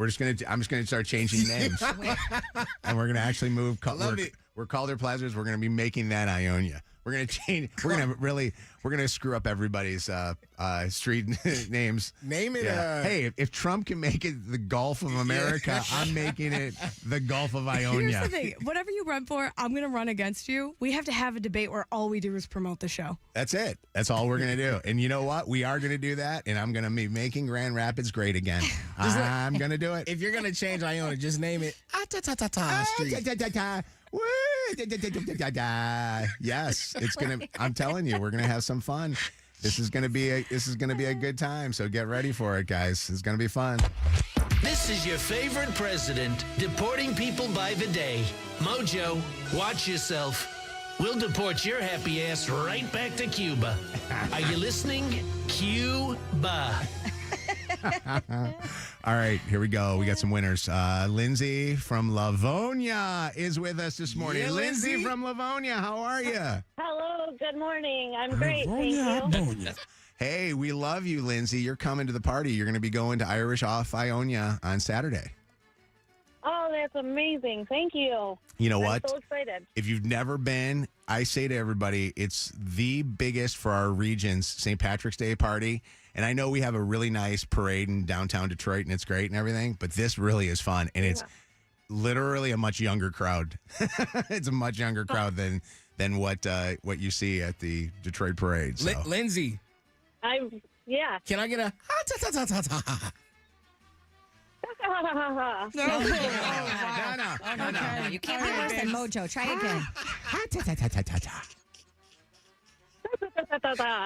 I'm just gonna start changing names, and we're gonna actually move. We're Calder Plazas. We're gonna be making that Ionia. We're gonna change. We're gonna screw up everybody's street names. Name it. Yeah. Hey, if Trump can make it the Gulf of America, I'm making it the Gulf of Ionia. Here's the thing: whatever you run for, I'm gonna run against you. We have to have a debate where all we do is promote the show. That's it. That's all we're gonna do. And you know what? We are gonna do that, and I'm gonna be making Grand Rapids great again. I'm gonna do it. If you're gonna change Iona, just name it Street. Yes, it's gonna. I'm telling you, we're gonna have some fun. This is gonna be a good time. So get ready for it, guys. It's gonna be fun. This is your favorite president deporting people by the day. Mojo, watch yourself. We'll deport your happy ass right back to Cuba. Are you listening? Cuba. All right, here we go. We got some winners. Lindsay from Livonia is with us this morning. Yeah, Lindsay from Livonia, how are you? Hello, good morning. I'm great, thank you. Hey, we love you, Lindsay. You're coming to the party. You're going to be going to Irish Off Ionia on Saturday. Oh, that's amazing. Thank you. You know I'm what? so excited. If you've never been, I say to everybody, it's the biggest for our region's St. Patrick's Day party. And I know we have a really nice parade in downtown Detroit, and it's great and everything, but this really is fun. And it's literally a much younger crowd. It's a much younger crowd than what you see at the Detroit parade. So. Lindsay, Yeah. can I get a No, You can't be worse than Mojo. Try again.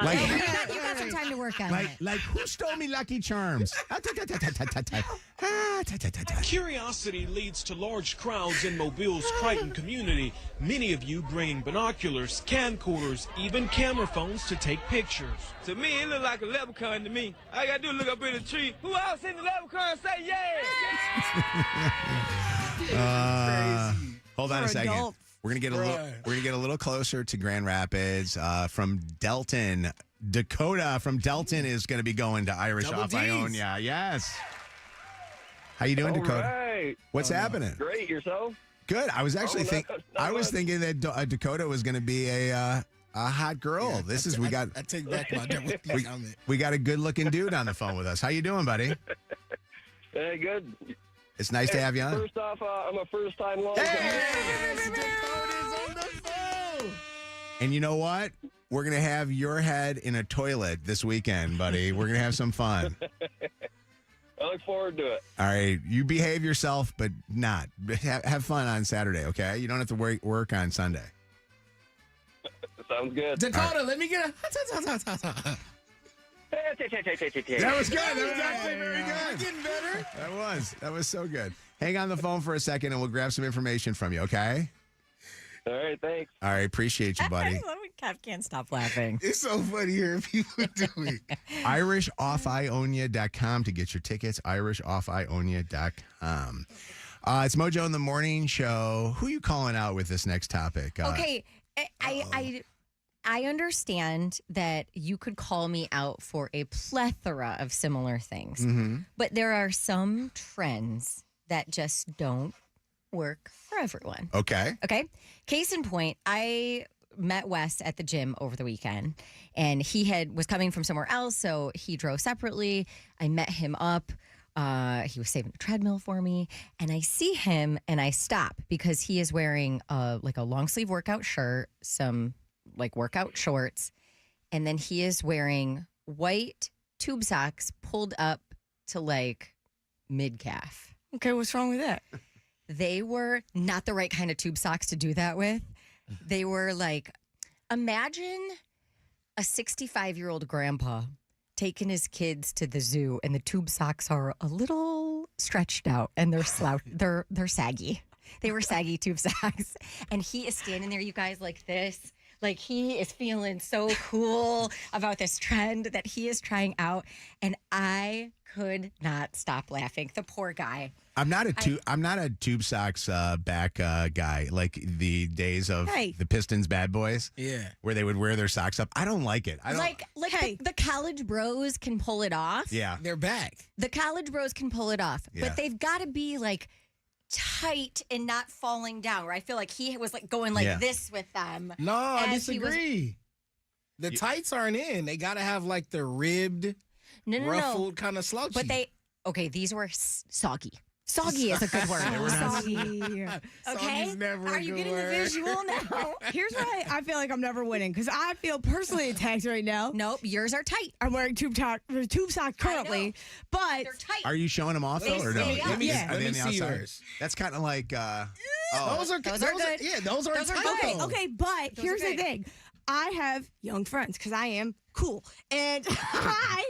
Like, You got some time to work on it. like who stole me Lucky Charms? Curiosity leads to large crowds in Mobile's Crichton community. Many of you bringing binoculars, camcorders, even camera phones to take pictures. To me, it look like a leprechaun to me. All I gotta do is look up in the tree. Who else seen the leprechaun and say, yeah? Hold on a second. adults. We're gonna get a little closer to Grand Rapids from Delton. Dakota from Delton is going to be going to Irish Double Off Ds. Ionia. Yes. How you doing, Dakota? Right. What's happening? Great, yourself? Good. I was actually thinking that Dakota was going to be a hot girl. Yeah, we got I take back my double D comment. we got a good looking dude on the phone with us. How you doing, buddy? Hey, good. It's nice to have you on. First off, I'm a first-time long Dakota's on the phone. And you know what? We're going to have your head in a toilet this weekend, buddy. We're going to have some fun. I look forward to it. All right. You behave yourself, but not. Have fun on Saturday, okay? You don't have to work on Sunday. Sounds good. Dakota, let me get a. That was good. That was actually very good. Getting better. That was so good. Hang on the phone for a second, and we'll grab some information from you, okay? All right, thanks. All right. Appreciate you, buddy. Kev can't stop laughing. It's so funny hearing people do it. IrishOffIonia.com to get your tickets. IrishOffIonia.com. It's Mojo in the Morning Show. Who are you calling out with this next topic? Okay, I understand that you could call me out for a plethora of similar things, but there are some trends that just don't work for everyone. Okay. Okay. Case in point, I met Wes at the gym over the weekend, and he was coming from somewhere else, so he drove separately. I met him up. He was saving the treadmill for me, and I see him, and I stop because he is wearing a long sleeve workout shirt, some workout shorts, and then he is wearing white tube socks pulled up to mid calf. Okay, what's wrong with that? They were not the right kind of tube socks to do that with. They were imagine a 65-year-old grandpa taking his kids to the zoo, and the tube socks are a little stretched out, and they're saggy. They were saggy tube socks, and he is standing there, you guys, like this. Like, he is feeling so cool about this trend that he is trying out, and I could not stop laughing. The poor guy. I'm not a tube socks back guy like the days of the Pistons bad boys. Yeah. Where they would wear their socks up. I don't like it. I don't Like the college bros can pull it off. Yeah. They're back. The college bros can pull it off, Yeah. but they've got to be like tight and not falling down. Where I feel like he was like going like this with them. No, I as he was- disagree. The tights aren't in. They got to have like the ribbed, ruffled kind of slouchy. But these were soggy. Soggy is a good word. Soggy. Okay. Soggy's never a Are you good getting word. the visual now? Here's why I feel like I'm never winning because I feel personally attacked right now. Nope, yours are tight. I'm wearing tube socks currently, but They're tight. Are you showing them off They though, or no? stay up. Are they Let me on the see outside? yours. That's kind of like. Those are good. Yeah, those are Those are tight. good. okay, but Those here's are the great. thing. I have young friends because I am cool. And I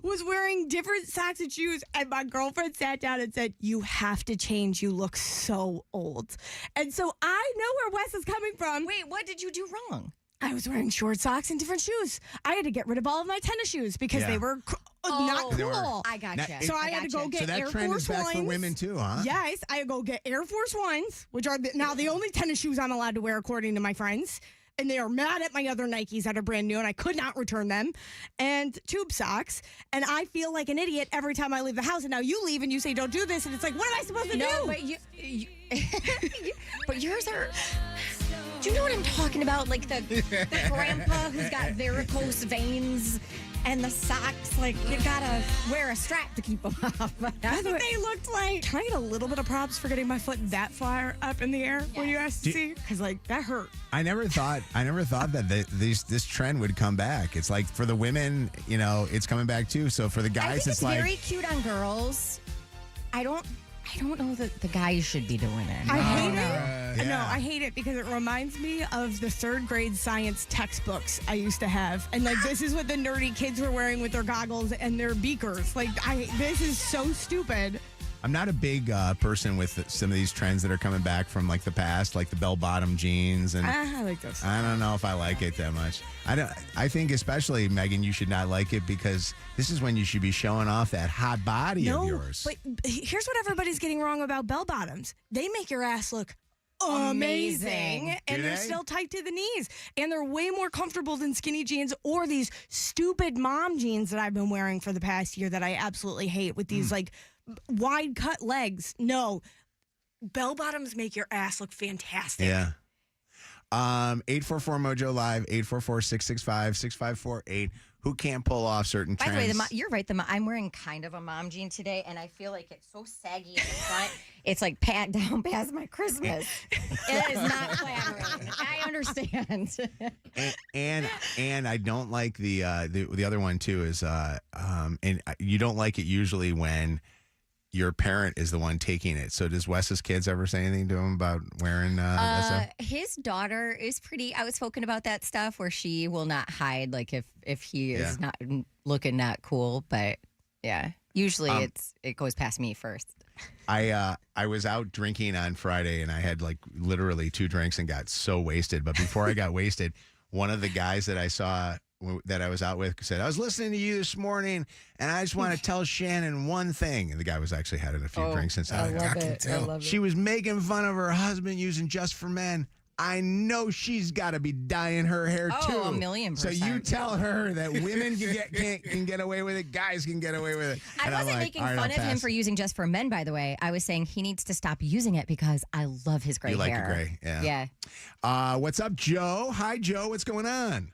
was wearing different socks and shoes, and my girlfriend sat down and said, "You have to change. You look so old." And so I know where Wes is coming from. Wait, what did you do wrong? I was wearing short socks and different shoes. I had to get rid of all of my tennis shoes because they were not They were- cool. I gotcha. Now, So I had to go get So that Air trend Force is back Ones. for women too, huh? Yes, I go get Air Force Ones, which are now the only tennis shoes I'm allowed to wear according to my friends. And they are mad at my other Nikes that are brand new, and I could not return them. And tube socks. And I feel like an idiot every time I leave the house. And now you leave and you say, "Don't do this." And it's like, what am I supposed to do? But but yours are. Do you know what I'm talking about? Like the grandpa who's got varicose veins and the socks. Like you gotta wear a strap to keep them off. That's what they looked like. Can I get a little bit of props for getting my foot that far up in the air when you asked to see? Because like that hurt. I never thought that this trend would come back. It's like for the women, it's coming back too. So for the I guys, think it's like very cute on girls. I don't know that the guys should be doing it. I hate it. Yeah. No, I hate it because it reminds me of the third grade science textbooks I used to have. And like this is what the nerdy kids were wearing with their goggles and their beakers. Like this is so stupid. I'm not a big person with some of these trends that are coming back from like the past, like the bell-bottom jeans, and I like this. I don't know if I like it that much. I think especially Megan, you should not like it because this is when you should be showing off that hot body of yours. But here's what everybody's getting wrong about bell bottoms. They make your ass look amazing. And Do they're they? still tight to the knees. And they're way more comfortable than skinny jeans or these stupid mom jeans that I've been wearing for the past year that I absolutely hate with these like wide cut legs. No. Bell bottoms make your ass look fantastic. Yeah. 844 Mojo Live, 844-665-6548. Who can't pull off certain By trends? the way, you're right. I'm wearing kind of a mom jean today, and I feel like it's so saggy in the front. It's like pat down past my Christmas. It is not flattering. I understand. and I don't like the other one too is and you don't like it usually when your parent is the one taking it. So does Wes's kids ever say anything to him about wearing that stuff? His daughter is pretty outspoken about that stuff, where she will not hide, like if he is not looking not cool. But yeah, usually it goes past me first. I was out drinking on Friday and I had like literally 2 drinks and got so wasted. But before I got wasted, one of the guys that I saw that I was out with said, "I was listening to you this morning and I just want to tell Shannon one thing." And the guy was actually had a few drinks inside. I love it. She was making fun of her husband using Just for Men. I know she's got to be dyeing her hair too. Oh, 1,000,000%. So you tell her that women can get away with it, guys can get away with it. I And I'm wasn't like, making all right, fun I'll of him pass. for using Just for Men, by the way. I was saying he needs to stop using it because I love his gray You like hair. your gray, yeah. Yeah. What's up, Joe? Hi, Joe. What's going on?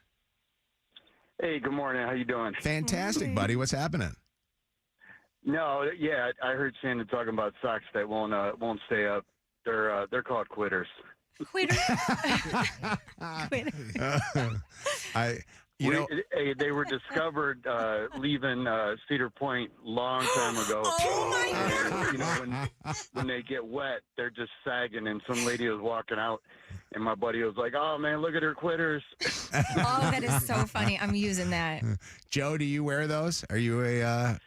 Hey, good morning. How you doing? Fantastic, buddy. What's happening? No, yeah, I heard Shannon talking about socks that won't stay up. They're called quitters. Quitter. They were discovered leaving Cedar Point long time ago. Oh my God! You know, when they get wet, they're just sagging. And some lady was walking out, and my buddy was like, "Oh man, look at her quitters." Oh, that is so funny. I'm using that. Joe, do you wear those? Are you a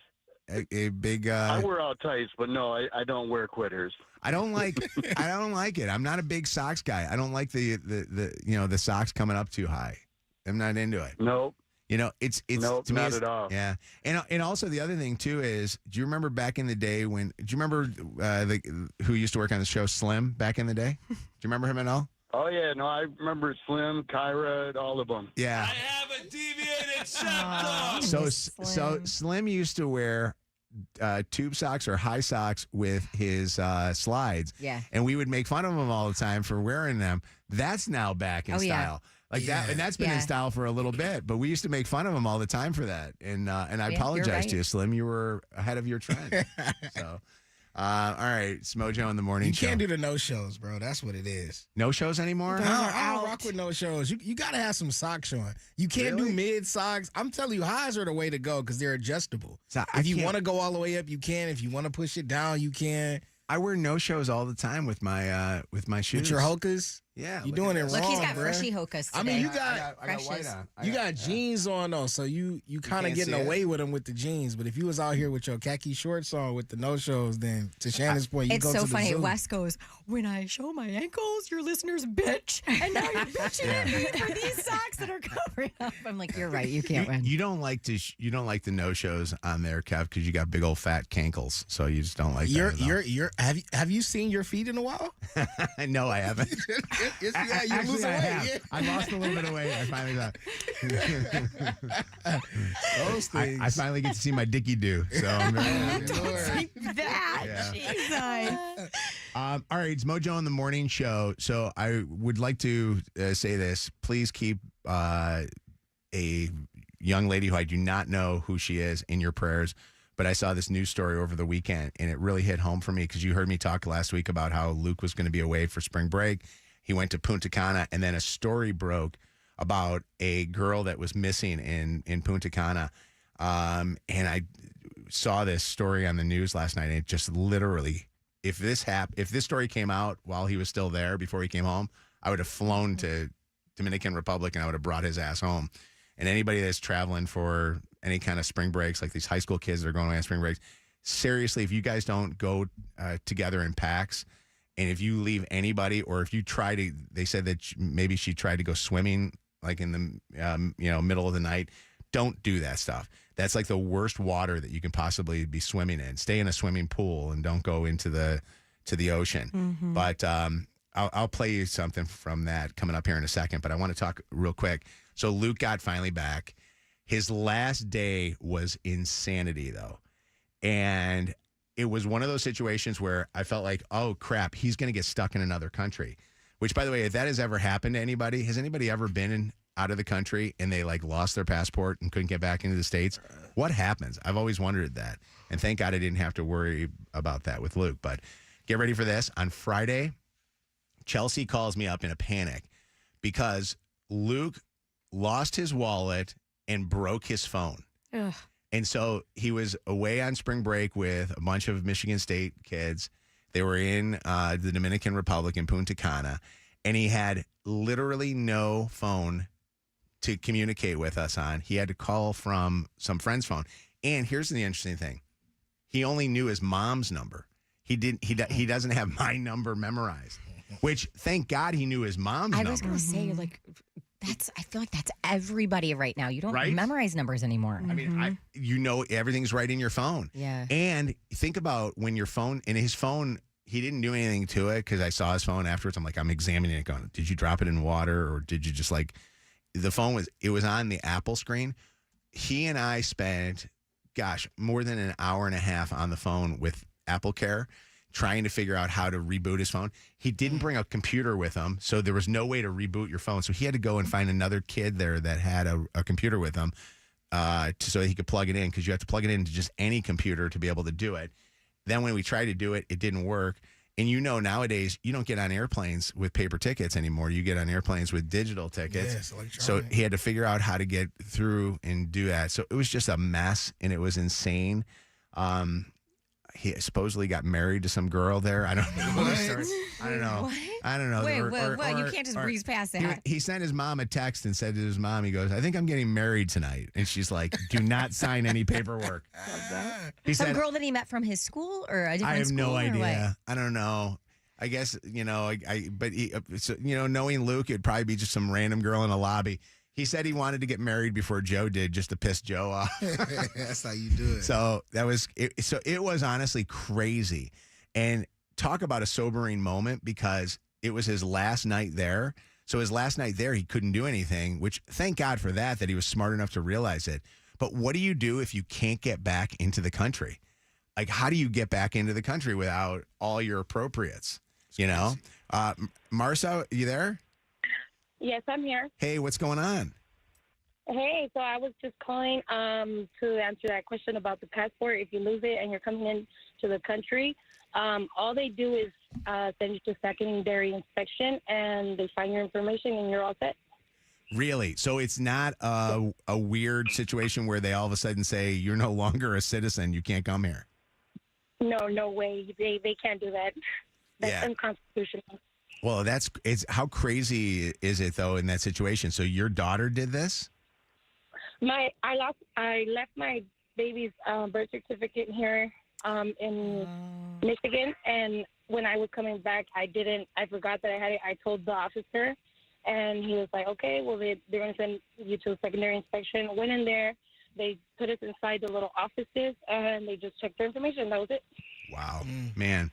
big? I wear all tights, but no, I don't wear quitters. I don't like it. I'm not a big socks guy. I don't like the socks coming up too high. I'm not into it. Nope. You know, it's Nope, to me, not at all. Yeah, and also the other thing too is, do you remember back in the day when? Do you remember who used to work on the show, Slim, back in the day? Do you remember him at all? Oh, yeah. No, I remember Slim, Kyra, all of them. Yeah. I have a deviated septum. So Slim used to wear tube socks or high socks with his slides. Yeah. And we would make fun of him all the time for wearing them. That's now back in style. Like that, and that's been in style for a little bit. But we used to make fun of him all the time for that. And I apologize to you, Slim. You were ahead of your trend. So, all right, it's Mojo in the morning show. You can't do the no-shows, bro. That's what it is. No shows anymore? I don't rock with no-shows. You got to have some socks on. You can't do mid-socks. I'm telling you, highs are the way to go because they're adjustable. So if you want to go all the way up, you can. If you want to push it down, you can. I wear no shows all the time with my shoes. With your hokas? Yeah, you're doing it wrong. Look, he's got bruh. freshy hokas today. I mean, you I got white on. You got jeans on though, so you kind of can't getting see away with them with the jeans. But if you was out here with your khaki shorts on with the no shows, then to Shannon's point, you It's go so to the funny. zoo. Wes goes, when I show my ankles, your listeners bitch. And now you're bitching at me for these socks that are covering up. I'm like, you're right. You can't win. You don't like you don't like the no shows on there, Kev, because you got big old fat cankles, so you just don't like that. Have you seen your feet in a while? No, I haven't. Yes, you Actually, lose I weight. have. Yeah. I lost a little bit of weight. I finally got. Those things. I finally get to see my dicky do. So I'm very happy. Don't say that. Yeah. Jesus. All right, it's Mojo in the morning show. So I would like to say this. Please keep a young lady who I do not know who she is in your prayers. But I saw this news story over the weekend, and it really hit home for me because you heard me talk last week about how Luke was going to be away for spring break. He went to Punta Cana, and then a story broke about a girl that was missing in Punta Cana. And I saw this story on the news last night, and it just literally, if this story came out while he was still there before he came home, I would have flown to Dominican Republic, and I would have brought his ass home. And anybody that's traveling for any kind of spring breaks, like these high school kids that are going away on spring breaks, seriously, if you guys don't go together in packs, and if you leave anybody, or if you try to, they said that maybe she tried to go swimming like in the middle of the night. Don't do that stuff. That's like the worst water that you can possibly be swimming in. Stay in a swimming pool and don't go into the ocean. Mm-hmm. But I'll play you something from that coming up here in a second. But I want to talk real quick. So Luke got finally back. His last day was insanity, though. And it was one of those situations where I felt like, oh, crap, he's going to get stuck in another country. Which, by the way, if that has ever happened to anybody, has anybody ever been out of the country and they like lost their passport and couldn't get back into the States? What happens? I've always wondered that. And thank God I didn't have to worry about that with Luke. But get ready for this. On Friday, Chelsea calls me up in a panic because Luke lost his wallet and broke his phone. Ugh. And so he was away on spring break with a bunch of Michigan State kids. They were in the Dominican Republic in Punta Cana, and he had literally no phone to communicate with us on. He had to call from some friend's phone. And here's the interesting thing. He only knew his mom's number. He doesn't have my number memorized, which thank God he knew his mom's number. I was going to say, like, I feel like that's everybody right now. You don't memorize numbers anymore. I mean, everything's right in your phone. Yeah. And think about when your phone, and his phone, he didn't do anything to it because I saw his phone afterwards. I'm examining it going, did you drop it in water or did you just the phone was on the Apple screen. He and I spent, more than an hour and a half on the phone with Apple Care trying to figure out how to reboot his phone. He didn't bring a computer with him, so there was no way to reboot your phone. So he had to go and find another kid there that had a computer with him so he could plug it in, because you have to plug it into just any computer to be able to do it. Then when we tried to do it, it didn't work. And nowadays, you don't get on airplanes with paper tickets anymore. You get on airplanes with digital tickets. Yes, so he had to figure out how to get through and do that. So it was just a mess, and it was insane. He supposedly got married to some girl there. I don't know. I don't know. What? I don't know. Wait, you can't just breeze past that. He sent his mom a text and said to his mom, he goes, I think I'm getting married tonight. And she's like, do not sign any paperwork. He Some said, girl that he met from his school or a different I have school? no or idea. I don't know. I guess, but knowing Luke, it'd probably be just some random girl in a lobby. He said he wanted to get married before Joe did, just to piss Joe off. That's how you do it. So that was it. So it was honestly crazy, and talk about a sobering moment because it was his last night there. So his last night there, he couldn't do anything. Which thank God for that he was smart enough to realize it. But what do you do if you can't get back into the country? Like, how do you get back into the country without all your appropriates? You know, Marcia, you there? Yes, I'm here. Hey, what's going on? Hey, so I was just calling to answer that question about the passport. If you lose it and you're coming into the country, all they do is send you to secondary inspection, and they find your information, and you're all set. Really? So it's not a weird situation where they all of a sudden say you're no longer a citizen, you can't come here. No way. They can't do that. That's unconstitutional. Well, it's how crazy is it though in that situation? So your daughter did this? I left my baby's birth certificate here in Michigan, and when I was coming back, I forgot that I had it. I told the officer, and he was like, okay, well, they're going to send you to a secondary inspection. Went in there. They put us inside the little offices, and they just checked their information. That was it. Wow, man.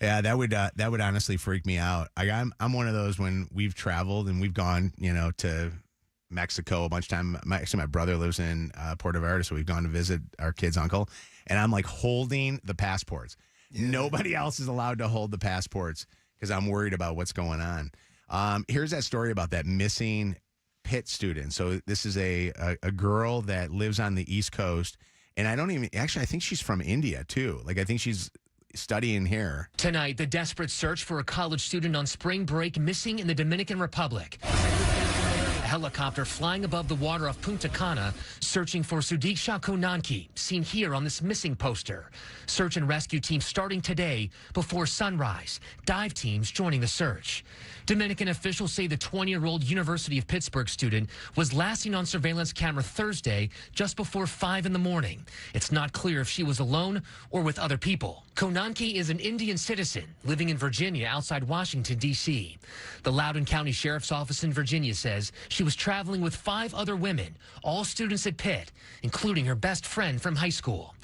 Yeah, that would honestly freak me out. I'm one of those when we've traveled and we've gone, to Mexico a bunch of time. My brother lives in Puerto Vallarta, so we've gone to visit our kid's uncle, and I'm like holding the passports. Yeah. Nobody else is allowed to hold the passports because I'm worried about what's going on. Here's that story about that missing Pitt student. So this is a girl that lives on the East Coast, and I think she's from India too. Like I think she's studying here. Tonight, the desperate search for a college student on spring break missing in the Dominican Republic. A helicopter flying above the water off Punta Cana, searching for Sudiksha Konanki, seen here on this missing poster. Search and rescue teams starting today before sunrise. Dive teams joining the search. Dominican officials say the 20-year-old University of Pittsburgh student was last seen on surveillance camera Thursday just before 5 in the morning. It's not clear if she was alone or with other people. Konanki is an Indian citizen living in Virginia outside Washington, D.C. The Loudoun County Sheriff's Office in Virginia says she was traveling with 5 other women, all students at Pitt, including her best friend from high school.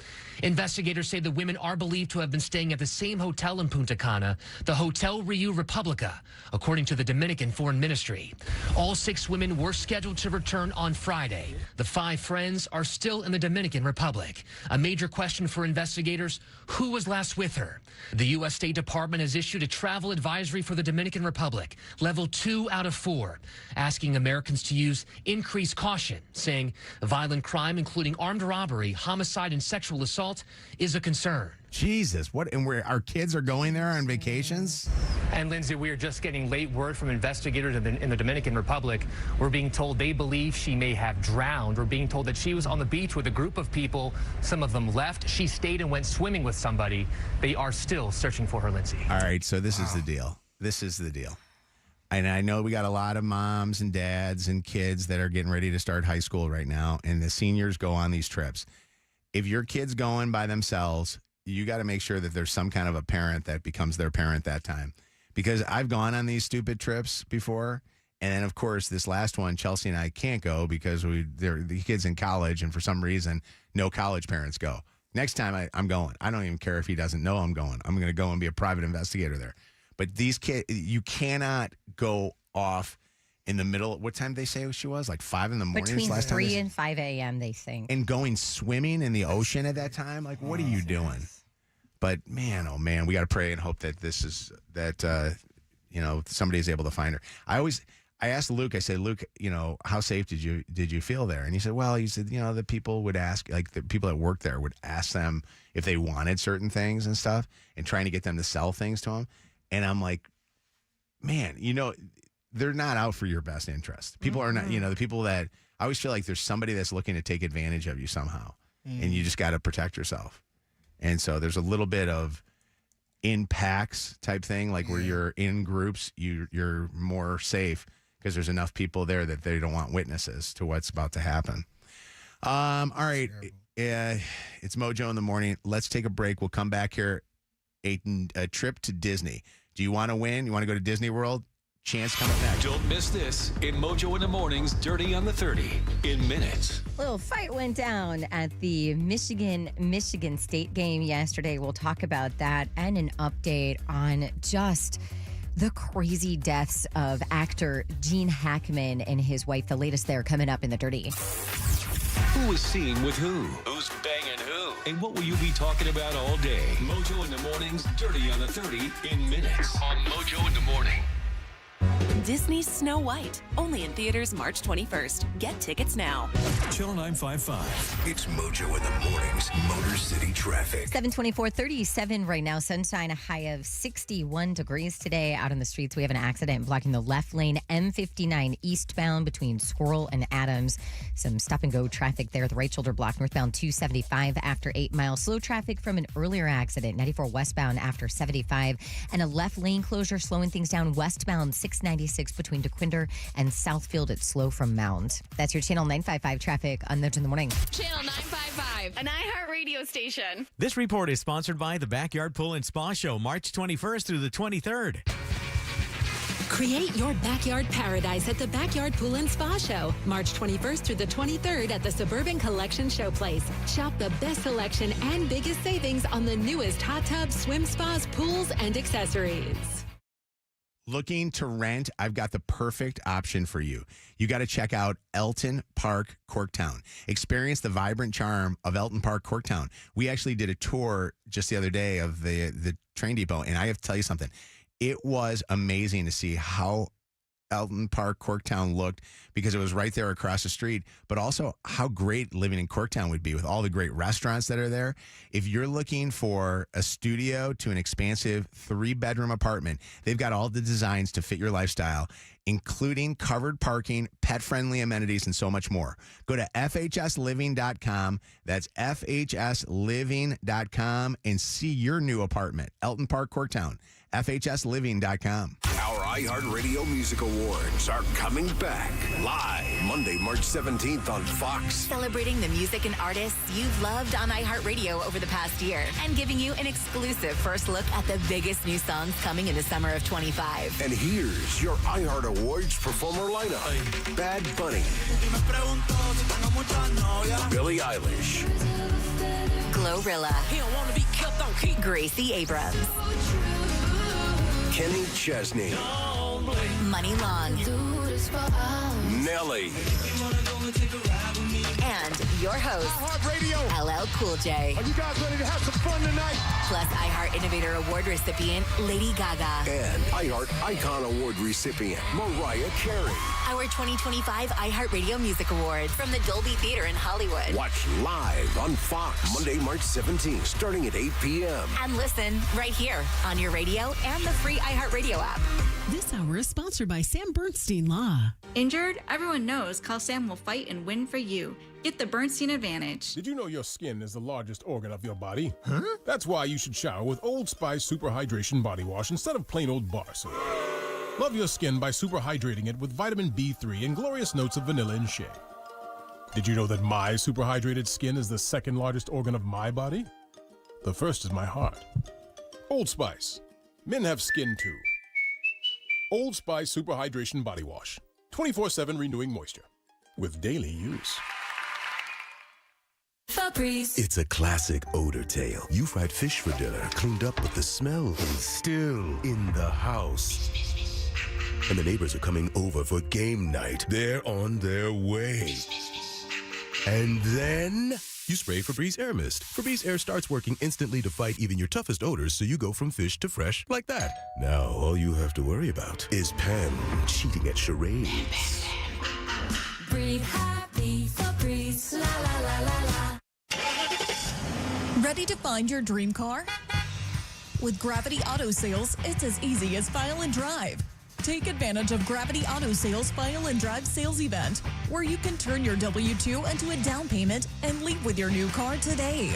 Investigators say the women are believed to have been staying at the same hotel in Punta Cana, the Hotel Riu Republica, according to the Dominican Foreign Ministry. All 6 women were scheduled to return on Friday. The 5 friends are still in the Dominican Republic. A major question for investigators, who was last with her? The U.S. State Department has issued a travel advisory for the Dominican Republic, level 2 out of 4, asking Americans to use increased caution, saying violent crime, including armed robbery, homicide, and sexual assault, is a concern. Jesus, what? And where our kids are going there on vacations? And Lindsay, we are just getting late word from investigators in the Dominican Republic. We're being told they believe she may have drowned. We're being told that she was on the beach with a group of people. Some of them left. She stayed and went swimming with somebody. They are still searching for her, Lindsay. All right, so this is the deal. And I know we got a lot of moms and dads and kids that are getting ready to start high school right now, and the seniors go on these trips. If your kid's going by themselves, you got to make sure that there's some kind of a parent that becomes their parent that time. Because I've gone on these stupid trips before. And then, of course, this last one, Chelsea and I can't go because the kid's in college. And for some reason, no college parents go. Next time I'm going. I don't even care if he doesn't know I'm going. I'm going to go and be a private investigator there. But these kids, you cannot go off in the middle. What time did they say she was? Like 5 in the morning? Between last 3 time and 5 a.m., they think. and going swimming in the ocean at that time. Like, what are you doing? But man, oh man, we got to pray and hope that somebody's able to find her. I asked Luke. I said, Luke, how safe did you feel there? And he said, the people would ask, like the people that work there would ask them if they wanted certain things and stuff, and trying to get them to sell things to them. And I'm like, man, they're not out for your best interest. People are not, the people that I always feel like there's somebody that's looking to take advantage of you somehow, and you just got to protect yourself. And so there's a little bit of in packs type thing, like where you're in groups, you're more safe because there's enough people there that they don't want witnesses to what's about to happen. All right. It's Mojo in the morning. Let's take a break. We'll come back here. A trip to Disney. Do you want to win? You want to go to Disney World? Chance coming next. Don't miss this in Mojo in the Mornings, Dirty on the 30 in minutes. A little fight went down at the Michigan State game yesterday. We'll talk about that and an update on just the crazy deaths of actor Gene Hackman and his wife. The latest there coming up in the Dirty. Who is seen with who? Who's banging who? And what will you be talking about all day? Mojo in the Mornings, Dirty on the 30 in minutes. On Mojo in the Morning. Disney's Snow White, only in theaters March 21st. Get tickets now. Channel 955. It's Mojo in the Mornings, Motor City Traffic. 7:24, 37 right now. Sunshine, a high of 61 degrees today. Out on the streets, we have an accident blocking the left lane, M59 eastbound between Squirrel and Adams. Some stop-and-go traffic there. The right shoulder block northbound 275 after 8 miles. Slow traffic from an earlier accident, 94 westbound after 75. And a left lane closure slowing things down westbound 696 between DeQuinder and Southfield. It's slow from Mound. That's your Channel 955 traffic on Mojo in the Morning. Channel 955, an iHeartRadio station. This report is sponsored by the Backyard Pool and Spa Show, March 21st through the 23rd. Create your backyard paradise at the Backyard Pool and Spa Show, March 21st through the 23rd at the Suburban Collection Showplace. Shop the best selection and biggest savings on the newest hot tubs, swim spas, pools, and accessories. Looking to rent? I've got the perfect option for you. You got to check out Elton Park, Corktown. Experience the vibrant charm of Elton Park, Corktown. We actually did a tour just the other day of the train depot, and I have to tell you something. It was amazing to see how Elton Park, Corktown looked because it was right there across the street, but also how great living in Corktown would be with all the great restaurants that are there. If you're looking for a studio to an expansive 3-bedroom apartment, they've got all the designs to fit your lifestyle, including covered parking, pet-friendly amenities, and so much more. Go to FHSliving.com. That's FHSliving.com and see your new apartment. Elton Park, Corktown. FHSliving.com. Our iHeartRadio Music Awards are coming back live Monday, March 17th on Fox. Celebrating the music and artists you've loved on iHeartRadio over the past year and giving you an exclusive first look at the biggest new songs coming in the summer of 25. And here's your iHeart Awards performer lineup. Bad Bunny, Billie Eilish, Glorilla, Gracie Abrams, Kenny Chesney, Money Long, Nelly, and your host, LL Cool J. Are you guys ready to have some fun tonight? Plus iHeart Innovator Award recipient Lady Gaga. And iHeart Icon Award recipient Mariah Carey. Our 2025 iHeartRadio Music Awards from the Dolby Theater in Hollywood. Watch live on Fox Monday, March 17th, starting at 8 p.m. And listen right here on your radio and the free iHeartRadio app. This hour is sponsored by Sam Bernstein Law. Injured? Everyone knows Call Sam will fight and win for you. Get the Bernstein advantage. Did you know your skin is the largest organ of your body? Huh? That's why you should shower with Old Spice Super Hydration Body Wash instead of plain old bar soap. Love your skin by super hydrating it with vitamin B3 and glorious notes of vanilla and shea. Did you know that my super hydrated skin is the second largest organ of my body? The first is my heart. Old Spice. Men have skin too. Old Spice Super Hydration Body Wash. 24/7 renewing moisture. With daily use. Febreze. It's a classic odor tale. You fried fish for dinner, cleaned up, but the smell is still in the house. And the neighbors are coming over for game night. They're on their way. And then you spray Febreze Air Mist. Febreze Air starts working instantly to fight even your toughest odors, so you go from fish to fresh like that. Now all you have to worry about is Pam cheating at charades. Breathe happy, Febreze, la la la la la. Ready to find your dream car? With Gravity Auto Sales, it's as easy as file and drive. Take advantage of Gravity Auto Sales File and Drive Sales Event, where you can turn your W-2 into a down payment and leave with your new car today.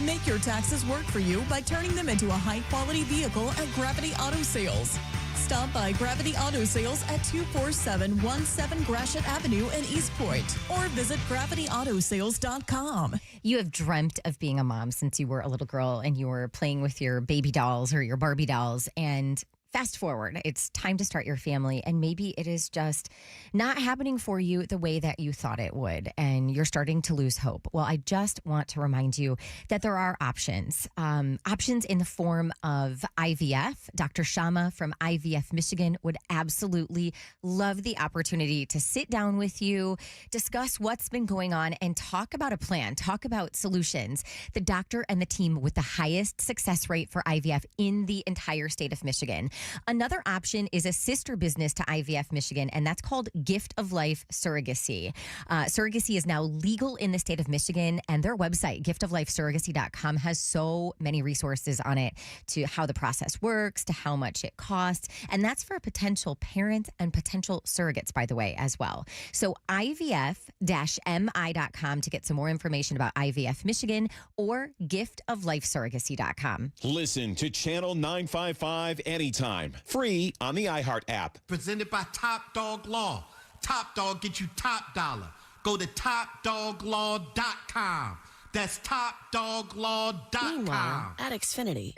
Make your taxes work for you by turning them into a high-quality vehicle at Gravity Auto Sales. Stop by Gravity Auto Sales at 24717 Gratiot Avenue in East Point or visit GravityAutoSales.com. You have dreamt of being a mom since you were a little girl and you were playing with your baby dolls or your Barbie dolls, and fast forward. It's time to start your family, and maybe it is just not happening for you the way that you thought it would, and you're starting to lose hope. Well, I just want to remind you that there are options. Options in the form of IVF. Dr. Shama from IVF Michigan would absolutely love the opportunity to sit down with you, discuss what's been going on, and talk about a plan, talk about solutions. The doctor and the team with the highest success rate for IVF in the entire state of Michigan. Another option is a sister business to IVF Michigan, and that's called Gift of Life Surrogacy. Surrogacy is now legal in the state of Michigan, and their website, giftoflifesurrogacy.com, has so many resources on it to how the process works, to how much it costs, and that's for potential parents and potential surrogates, by the way, as well. So IVF-MI.com to get some more information about IVF Michigan, or giftoflifesurrogacy.com. Listen to Channel 955 anytime, free on the iHeart app. Presented by Top Dog Law. Top Dog get you top dollar. Go to topdoglaw.com. That's topdoglaw.com. Meanwhile, at Xfinity.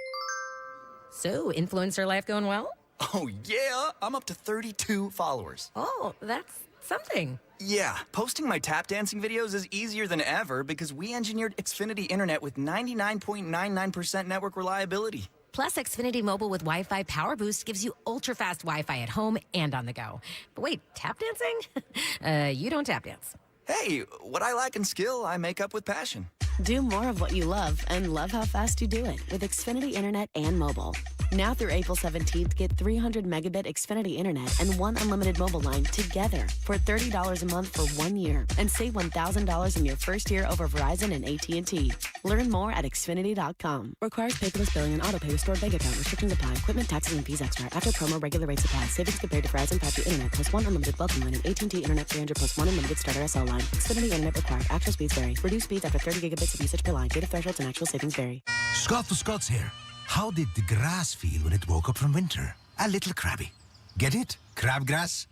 So, influencer life going well? Oh, yeah. I'm up to 32 followers. Oh, that's something. Yeah, posting my tap dancing videos is easier than ever because we engineered Xfinity Internet with 99.99% network reliability. Plus, Xfinity Mobile with Wi-Fi Power Boost gives you ultra-fast Wi-Fi at home and on the go. But wait, tap dancing? You don't tap dance. Hey, what I lack in skill, I make up with passion. Do more of what you love and love how fast you do it with Xfinity Internet and mobile. Now through April 17th, get 300 megabit Xfinity Internet and one unlimited mobile line together for $30 a month for 1 year and save $1,000 in your first year over Verizon and AT&T. Learn more at Xfinity.com. Requires paperless billing and auto pay with stored bank account. Restrictions apply. Equipment, taxes, and fees extra. After promo, regular rates apply. Savings compared to Verizon 5G Internet plus one unlimited welcome line and AT&T Internet 300 plus one unlimited starter SL line. Xfinity Internet required. Actual speeds vary. Reduced speeds after 30 gigabits of usage per line. Data thresholds and actual savings vary. Scott the Scots here. How did the grass feel when it woke up from winter? A little crabby. Get it? Crabgrass?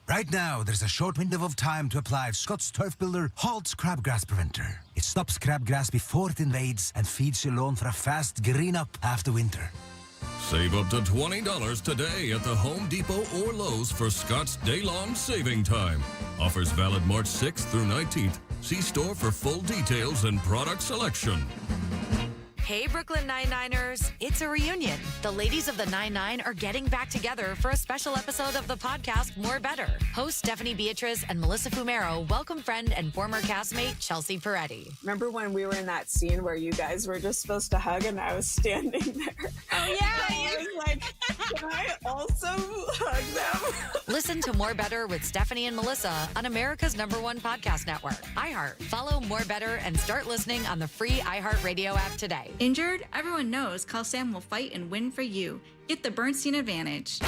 Right now, there's a short window of time to apply Scott's Turf Builder Halt's Crabgrass Preventer. It stops crabgrass before it invades and feeds your lawn for a fast green up after winter. Save up to $20 today at the Home Depot or Lowe's for Scott's day-long saving time. Offers valid March 6th through 19th. See store for full details and product selection. Hey, Brooklyn Nine-Niners, it's a reunion. The ladies of the 9-9 are getting back together for a special episode of the podcast More Better. Hosts Stephanie Beatrice and Melissa Fumero welcome friend and former castmate Chelsea Peretti. Remember when we were in that scene where you guys were just supposed to hug and I was standing there? Oh, yeah. I was like, can I also hug them? Listen to More Better with Stephanie and Melissa on America's #1 podcast network, iHeart. Follow More Better and start listening on the free iHeart Radio app today. Injured? Everyone knows Call Sam will fight and win for you. Get the Bernstein advantage.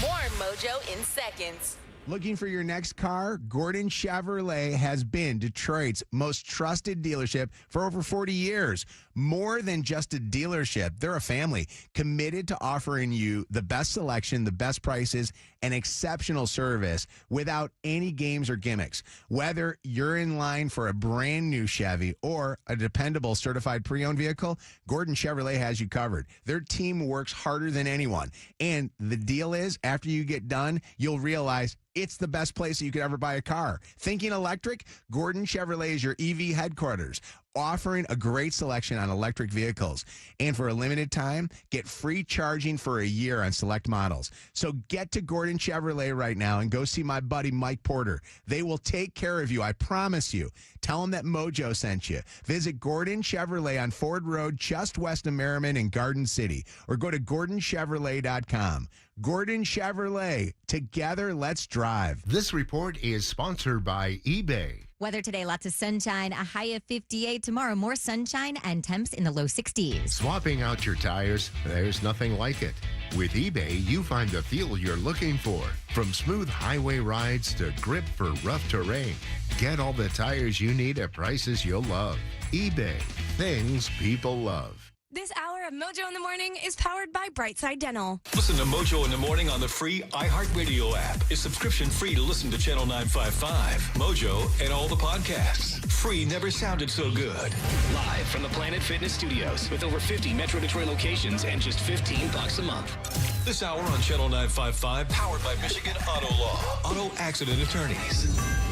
More Mojo in seconds. Looking for your next car? Gordon Chevrolet has been Detroit's most trusted dealership for over 40 years. More than just a dealership, they're a family committed to offering you the best selection, the best prices, and exceptional service without any games or gimmicks. Whether you're in line for a brand new Chevy or a dependable certified pre-owned vehicle, Gordon Chevrolet has you covered. Their team works harder than anyone. And the deal is, after you get done, you'll realize it's the best place that you could ever buy a car. Thinking electric? Gordon Chevrolet is your EV headquarters, offering a great selection on electric vehicles. And for a limited time, get free charging for a year on select models. So get to Gordon Chevrolet right now and go see my buddy Mike Porter. They will take care of you, I promise you. Tell them that Mojo sent you. Visit Gordon Chevrolet on Ford Road, just west of Merriman in Garden City, or go to GordonChevrolet.com. Gordon Chevrolet. Together, let's drive. This report is sponsored by eBay. Weather today, lots of sunshine, a high of 58. Tomorrow, more sunshine and temps in the low 60s. Swapping out your tires, there's nothing like it. With eBay, you find the feel you're looking for. From smooth highway rides to grip for rough terrain. Get all the tires you need at prices you'll love. eBay, things people love. This hour of Mojo in the Morning is powered by Brightside Dental. Listen to Mojo in the Morning on the free iHeartRadio app. It's subscription free to listen to Channel 955, Mojo, and all the podcasts. Free never sounded so good. Live from the Planet Fitness Studios with over 50 Metro Detroit locations and just $15 a month. This hour on Channel 955, powered by Michigan Auto Law. Auto accident attorneys.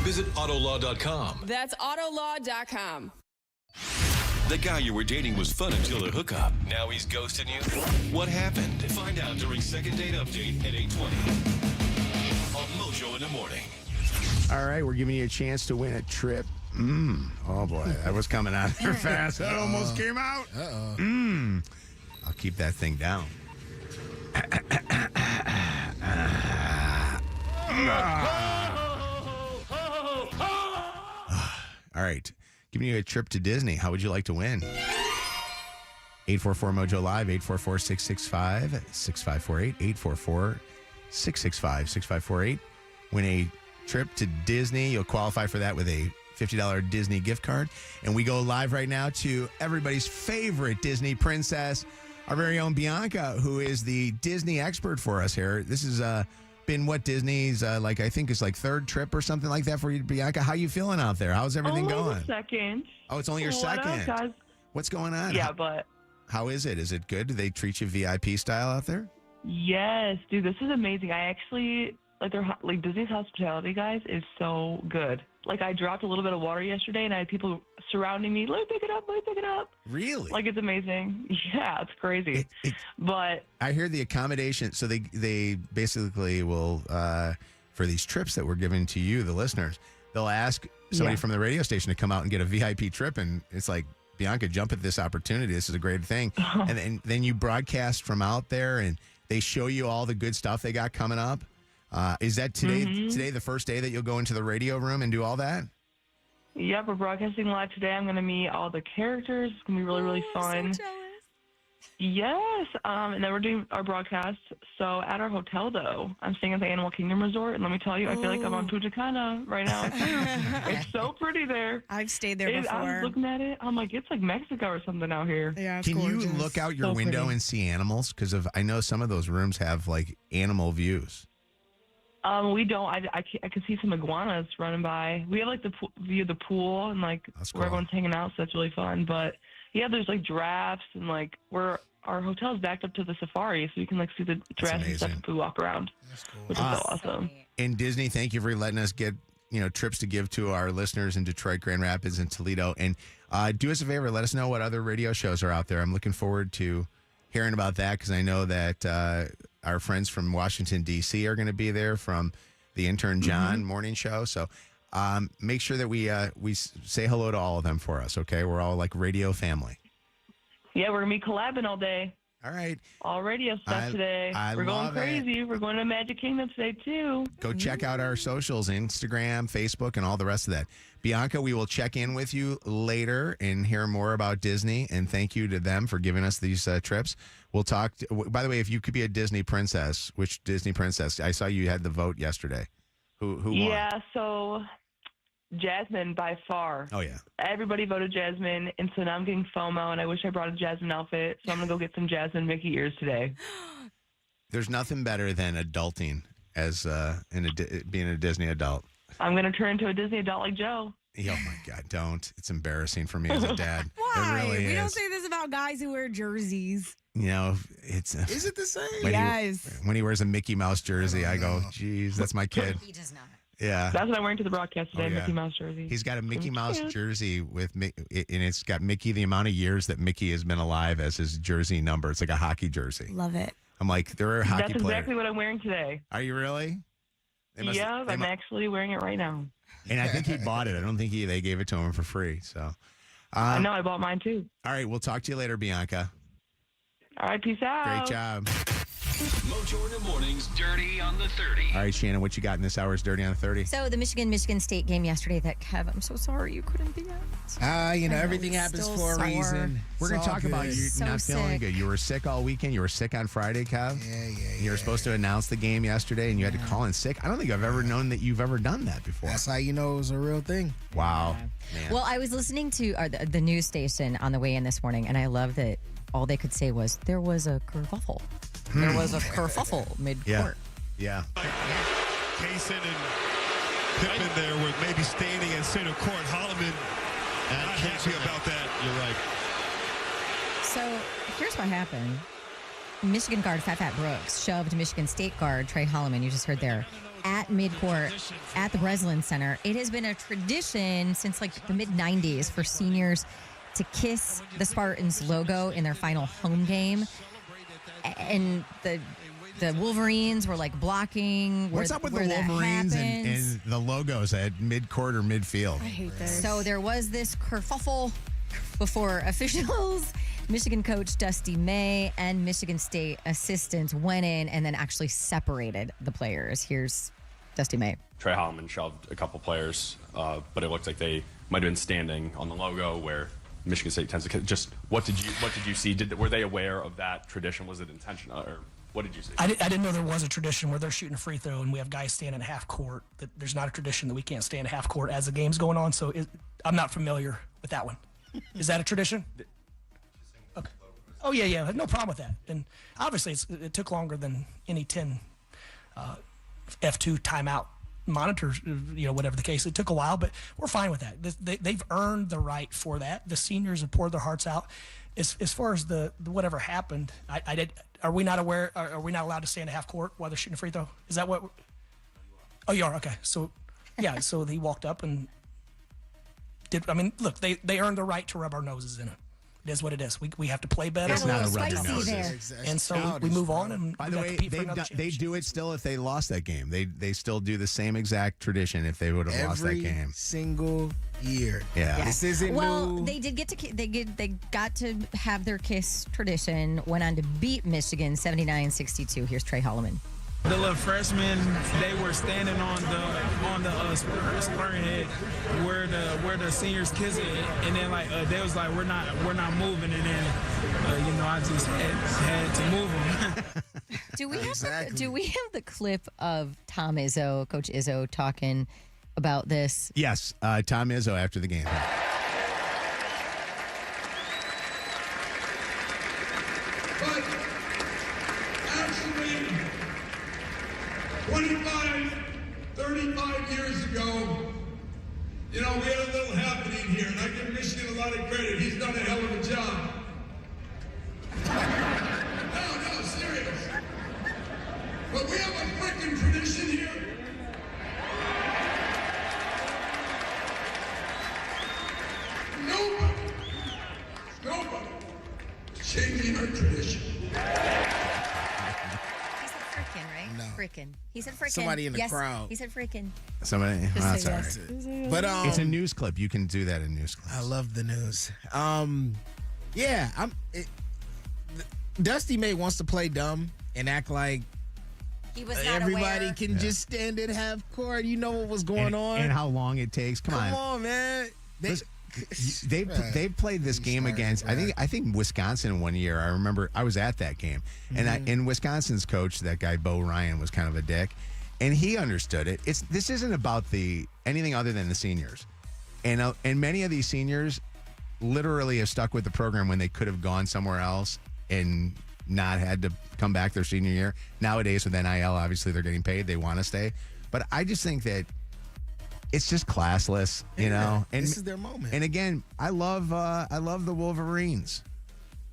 Visit autolaw.com. That's autolaw.com. The guy you were dating was fun until the hookup. Now he's ghosting you? What happened? Find out during Second Date Update at 8:20 on Mojo in the Morning. All right, we're giving you a chance to win a trip. Oh, boy, that was coming out there fast. That almost came out. I'll keep that thing down. All right, giving you a trip to Disney. How would you like to win? 844-MOJO Live, 844-665-6548, 844-665-6548. Win a trip to Disney. You'll qualify for that with a $50 Disney gift card. And we go live right now to everybody's favorite Disney princess, our very own Bianca, who is the Disney expert for us here. This has been what Disney's, I think it's like third trip or something like that for you, Bianca. How you feeling out there? How's everything going? Second. Oh, it's only your What up, second. guys? What's going on? Yeah, but How is it? Is it good? Do they treat you VIP style out there? yes, dude, this is amazing. I actually like Disney's hospitality, guys, is so good. Like, I dropped a little bit of water yesterday, and I had people surrounding me. Let me pick it up. Let me pick it up. Really? Like, it's amazing. Yeah, it's crazy. But I hear the accommodation. So they basically will, for these trips that we're giving to you, the listeners, they'll ask somebody from the radio station to come out and get a VIP trip. And it's like, Bianca, jump at this opportunity. This is a great thing. And then you broadcast from out there, and they show you all the good stuff they got coming up. Is that today the first day that you'll go into the radio room and do all that? yeah, we're broadcasting live today. I'm going to meet all the characters. It's going to be really, really fun. So jealous. Yes, and then we're doing our broadcast. So at our hotel, though, I'm staying at the Animal Kingdom Resort, and let me tell you, I feel like I'm on Punta Cana right now. It's so pretty there. I've stayed there before. I was looking at it. I'm like, it's like Mexico or something out here. Yeah, Can you look out your window and see animals? Because I know some of those rooms have like animal views. We don't. I can see some iguanas running by. We have like the view of the pool and like where everyone's hanging out, so that's really fun. But yeah, there's like giraffes and like our hotel's backed up to the safari, so you can like see the giraffes and stuff if we walk around, which is so awesome. And Disney, thank you for letting us get trips to give to our listeners in Detroit, Grand Rapids, and Toledo. And do us a favor, let us know what other radio shows are out there. I'm looking forward to hearing about that because I know that our friends from Washington, D.C. are going to be there from the Intern John morning show. So make sure that we say hello to all of them for us, okay? We're all like radio family. Yeah, we're going to be collabing all day. All right. All radio stuff today. We're going crazy. We're going to Magic Kingdom today, too. Go check out our socials, Instagram, Facebook, and all the rest of that. Bianca, we will check in with you later and hear more about Disney. And thank you to them for giving us these trips. We'll talk. By the way, if you could be a Disney princess, which Disney princess? I saw you had the vote yesterday. Who won? Yeah, so Jasmine by far. Oh, yeah. Everybody voted Jasmine, and so now I'm getting FOMO, and I wish I brought a Jasmine outfit, so I'm going to go get some Jasmine Mickey ears today. There's nothing better than adulting as being a Disney adult. I'm going to turn into a Disney adult like Joe. Oh, my God, don't. It's embarrassing for me as a dad. Why? It really We is. don't say this about guys who wear jerseys. It's... Is it the same? Yes. When he wears a Mickey Mouse jersey, I go, geez, that's my kid. He does not. Yeah. That's what I'm wearing to the broadcast today, yeah. Mickey Mouse jersey. He's got a Mickey Mouse jersey with and it's got Mickey, the amount of years that Mickey has been alive as his jersey number. It's like a hockey jersey. Love it. I'm like, there are hockey That's players. exactly what I'm wearing today. Are you really? Yeah, I'm actually wearing it right now. And I think he bought it. I don't think they gave it to him for free. So I know, I bought mine too. All right, we'll talk to you later, Bianca. All right, peace out. Great job. Mojo in the Morning's Dirty on the 30. All right, Shannon, what you got in this hour's Dirty on the 30? So the Michigan State game yesterday that Kev, I'm so sorry you couldn't be at. Everything happens for a reason. We're going to talk about you So not feeling sick. good. You were sick all weekend. You were sick on Friday, Kev. Yeah. You were supposed to announce the game yesterday, and you had to call in sick. I don't think I've ever known that you've ever done that before. That's how you know it was a real thing. Wow. Man. Well, I was listening to the news station on the way in this morning, and I love that all they could say was, there was a kerfuffle. There was a kerfuffle mid-court. Yeah. Kaysen and Pippen there were maybe standing in center court. Holloman not happy about that. You're right. So here's what happened. Michigan guard Fat Brooks shoved Michigan State guard Trey Holloman, you just heard there, at midcourt at the Breslin Center. It has been a tradition since like the mid-90s for seniors to kiss the Spartans logo in their final home game. And the Wolverines were like blocking. What's up with the Wolverines and the logos at midcourt or midfield? I hate this. So there was this kerfuffle before officials. Michigan coach Dusty May and Michigan State assistants went in and then actually separated the players. Here's Dusty May. Trey Holloman shoved a couple players, but it looked like they might have been standing on the logo where Michigan State tends to. Just what did you see? Were they aware of that tradition? Was it intentional, or what did you see? I didn't know there was a tradition where they're shooting a free throw and we have guys standing at half court. That there's not a tradition that we can't stand at half court as the game's going on. So I'm not familiar with that one. Is that a tradition? Okay. Oh yeah, no problem with that. And obviously it took longer than any 10 F2 timeout monitors, whatever the case. It took a while, but we're fine with that. They've earned the right for that. The seniors have poured their hearts out. As far as the whatever happened, are we not aware? Are we not allowed to stand at half court while they're shooting a free throw? Is that what? Oh, you are? Okay. So, yeah. So he walked up and did. I mean, look, they earned the right to rub our noses in it. It is what it is. We have to play better. It's not a rub your noses. There. And so we move on. And by the way, they do it still if they lost that game. They still do the same exact tradition if they would have lost that game. Every single year. Yeah. This isn't new. They did get to they got to have their kiss tradition. Went on to beat Michigan 79-62. Here's Trey Holloman. The little freshmen, they were standing on the Spartan head where the seniors kissing, and then they was like we're not moving, and then I just had to move them. Do we have the clip of Tom Izzo, Coach Izzo, talking about this? Yes, Tom Izzo after the game. But actually, 35 years ago, we had a little happening here, and I give Michigan a lot of credit. He's done a hell of a job. No, serious. But we have a freaking tradition here. Nobody is changing our tradition. Frickin'. He said frickin'. Somebody in the crowd. He said frickin'. Somebody. Just Sorry. yes. But it's a news clip. You can do that in news clips. I love the news. Dusty May wants to play dumb and act like he was not everybody aware. can just stand at half court. You know what was going on. And how long it takes. Come on, man. They've played this game against I think Wisconsin one year. I remember I was at that game, and Wisconsin's coach, that guy Bo Ryan, was kind of a dick, and he understood it. This isn't about anything other than the seniors, and many of these seniors literally have stuck with the program when they could have gone somewhere else and not had to come back their senior year. Nowadays with NIL, obviously they're getting paid, they want to stay, but I just think that it's just classless, And this is their moment. And again, I love the Wolverines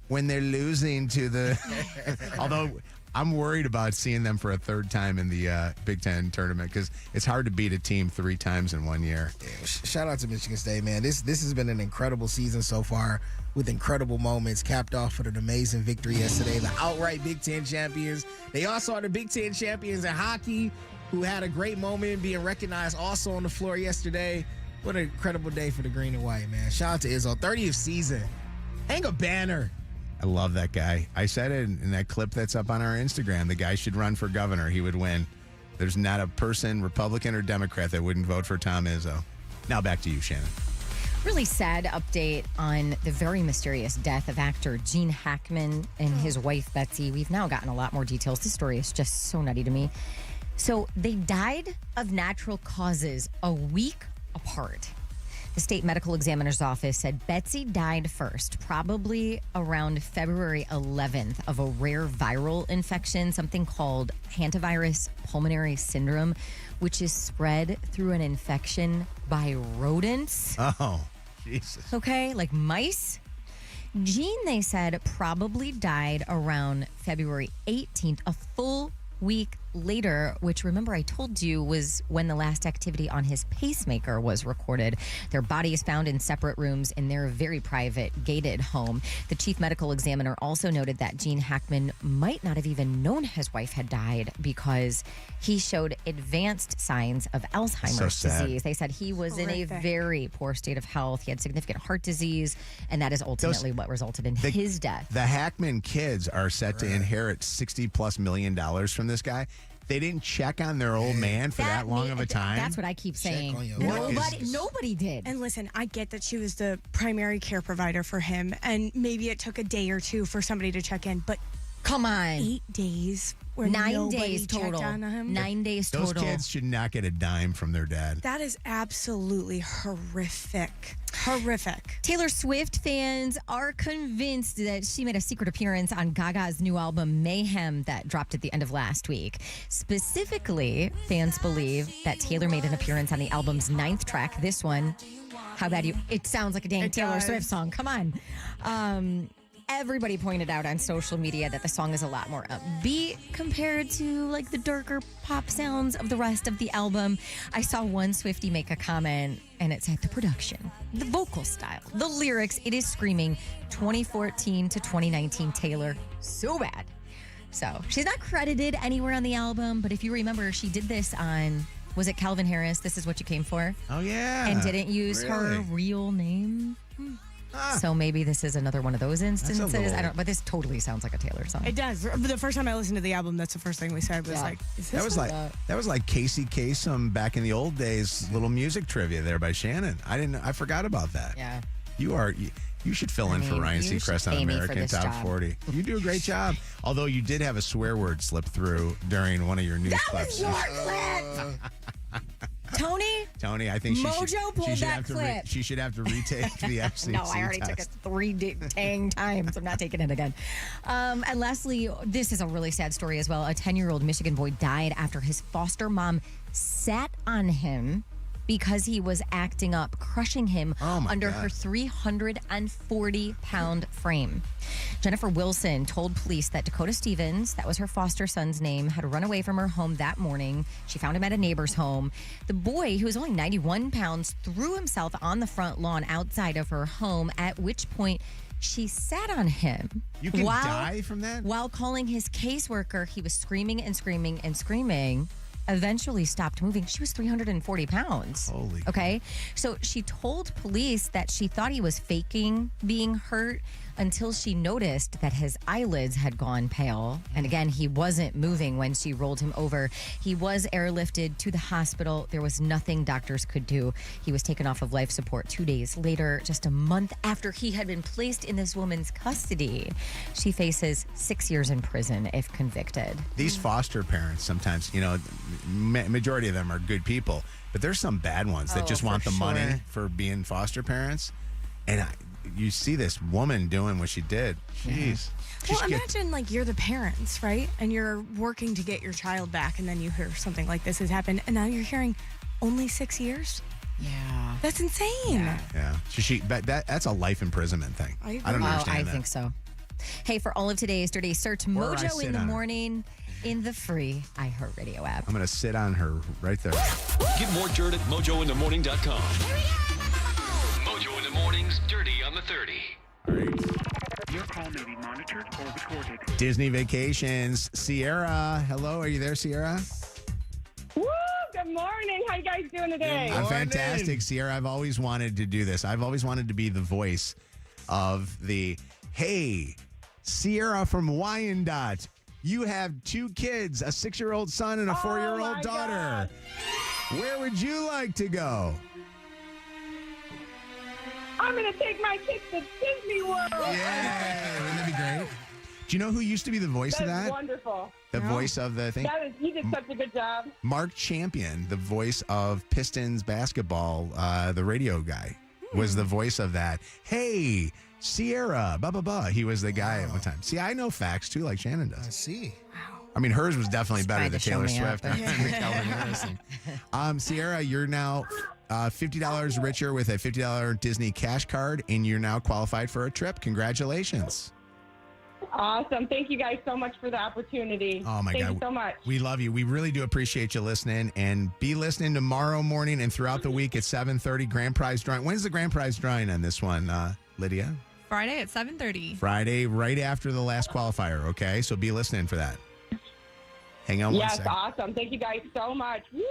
when they're losing to the. Although I'm worried about seeing them for a third time in the Big Ten tournament because it's hard to beat a team 3 times in 1 year. Yeah, shout out to Michigan State, man. This has been an incredible season so far with incredible moments, capped off with an amazing victory yesterday. The outright Big Ten champions. They also are the Big Ten champions in hockey, who had a great moment being recognized also on the floor yesterday. What an incredible day for the green and white, man. Shout out to Izzo. 30th season. Hang a banner. I love that guy. I said it in that clip that's up on our Instagram. The guy should run for governor. He would win. There's not a person, Republican or Democrat, that wouldn't vote for Tom Izzo. Now back to you, Shannon. Really sad update on the very mysterious death of actor Gene Hackman and his wife, Betsy. We've now gotten a lot more details. This story is just so nutty to me. So they died of natural causes a week apart. The state medical examiner's office said Betsy died first, probably around February 11th, of a rare viral infection, something called hantavirus pulmonary syndrome, which is spread through an infection by rodents. Oh, Jesus. Okay, like mice. Gene, they said, probably died around February 18th, a full week later, which, remember, I told you was when the last activity on his pacemaker was recorded. Their body is found in separate rooms in their very private, gated home. The chief medical examiner also noted that Gene Hackman might not have even known his wife had died because he showed advanced signs of Alzheimer's disease. They said he was in a very poor state of health. He had significant heart disease, and that is ultimately what resulted in his death. The Hackman kids are set to inherit $60+ million from this guy. They didn't check on their old man for that long of a time. That's what I keep saying. Nobody did. And listen, I get that she was the primary care provider for him, and maybe it took a day or two for somebody to check in, but come on. 8 days where 9 days total. checked on him. 9 days total. Those kids should not get a dime from their dad. That is absolutely horrific. Horrific. Taylor Swift fans are convinced that she made a secret appearance on Gaga's new album, Mayhem, that dropped at the end of last week. Specifically, fans believe that Taylor made an appearance on the album's 9th track, this one. How bad it sounds like a dang Taylor Swift song. Come on. Everybody pointed out on social media that the song is a lot more upbeat compared to like the darker pop sounds of the rest of the album. I saw one Swiftie make a comment and it said the production, the vocal style, the lyrics, it is screaming 2014 to 2019 Taylor so bad. So she's not credited anywhere on the album, but if you remember, she did this on, was it Calvin Harris? This Is What You Came For? Oh, yeah. And didn't use her real name. So maybe this is another one of those instances. I don't, but this totally sounds like a Taylor song. It does. The first time I listened to the album, that's the first thing we said was like, is this that was like Casey Kasem back in the old days, little music trivia there by Shannon. I forgot about that. Yeah. You should fill in for Ryan Seacrest on American Top 40. You do a great job. Although you did have a swear word slip through during one of your news clips. Tony, I think Mojo pulled that clip. clip. She should have to retake the FCC No, I already took it 3 dang times. I'm not taking it again. And lastly, this is a really sad story as well. A 10-year-old Michigan boy died after his foster mom sat on him because he was acting up, crushing him under her 340-pound frame. Jennifer Wilson told police that Dakota Stevens, that was her foster son's name, had run away from her home that morning. She found him at a neighbor's home. The boy, who was only 91 pounds, threw himself on the front lawn outside of her home, at which point she sat on him. You can die from that? While calling his caseworker, he was screaming and screaming and screaming. Eventually stopped moving. She was 340 pounds. Holy. Okay. So she told police that she thought he was faking being hurt until she noticed that his eyelids had gone pale. And again, he wasn't moving when she rolled him over. He was airlifted to the hospital. There was nothing doctors could do. He was taken off of life support 2 days later, just a month after he had been placed in this woman's custody. She faces 6 years in prison if convicted. These foster parents sometimes, majority of them are good people, but there's some bad ones that just want the money for being foster parents. And you see this woman doing what she did. Jeez. Well, imagine like you're the parents, right? And you're working to get your child back, and then you hear something like this has happened, and now you're hearing only 6 years? Yeah. That's insane. Yeah. That's a life imprisonment thing. I don't understand that. I think so. Hey, for all of today's Dirty Search, Mojo in the morning in the free iHeartRadio app. I'm going to sit on her right there. Get more dirt at mojointhemorning.com. Mojo in the Morning's Dirty on the 30. All right. Your call may be monitored or recorded. Disney Vacations. Sierra. Hello. Are you there, Sierra? Woo! Good morning. How you guys doing today? I'm fantastic, Sierra. I've always wanted to do this. I've always wanted to be the voice of the, hey, Sierra from Wyandotte. You have 2 kids, a 6-year-old son and a 4-year-old daughter. God. Where would you like to go? I'm going to take my kids to Disney World. Yeah, wouldn't that be great? Do you know who used to be the voice of that? That's wonderful. The voice of the thing? He did such a good job. Mark Champion, the voice of Pistons basketball, the radio guy, was the voice of that. Hey, Sierra, blah, blah, blah. He was the guy at one time. See, I know facts, too, like Shannon does. I see. I mean, hers was definitely better than Taylor Swift. Yeah. Sierra, you're now $50 richer with a $50 Disney cash card, and you're now qualified for a trip. Congratulations. Awesome. Thank you guys so much for the opportunity. Oh, my Thank God. you so much. We love you. We really do appreciate you listening, and be listening tomorrow morning and throughout the week at 7:30, grand prize drawing. When's the grand prize drawing on this one, Lydia? Friday at 7:30. Friday, right after the last qualifier, okay? So be listening for that. Hang on one Yes, second. awesome. Thank you guys so much. Woo!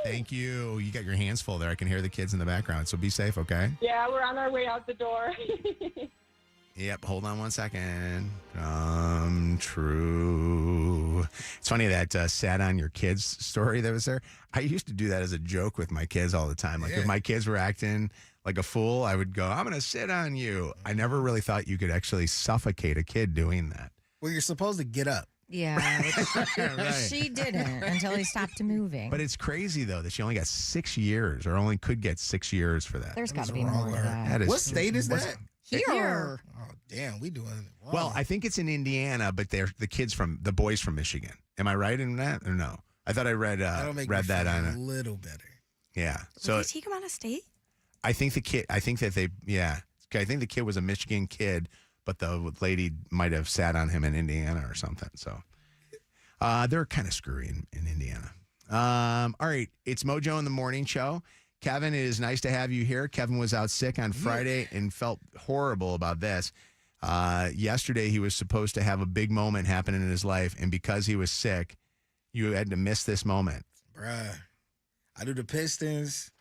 Thank you. You got your hands full there. I can hear the kids in the background, so be safe, okay? Yeah, we're on our way out the door. Yep, hold on one second. True. It's funny that sat on your kids story that was there. I used to do that as a joke with my kids all the time. Like if my kids were acting like a fool, I would go, I'm going to sit on you. I never really thought you could actually suffocate a kid doing that. Well, you're supposed to get up. Yeah, Right. she didn't until he stopped moving. But it's crazy, though, that she only got 6 years or only could get 6 years for that. There's got to be more to that. That is- What state is that? Here. Oh, damn. We doing it. Wow. Well, I think it's in Indiana, but they're the boys from Michigan. Am I right in that or no? I thought I read That'll make read me that feel on a it. little better. Yeah. Did So they take him out of state? I think the kid. I think that they. Yeah. I think the kid was a Michigan kid, but the lady might have sat on him in Indiana or something. So they're kind of screwy in Indiana. All right, it's Mojo in the Morning Show. Kevin, it is nice to have you here. Kevin was out sick on Friday and felt horrible about this. Yesterday, he was supposed to have a big moment happen in his life, and because he was sick, you had to miss this moment. Bruh, I do the Pistons.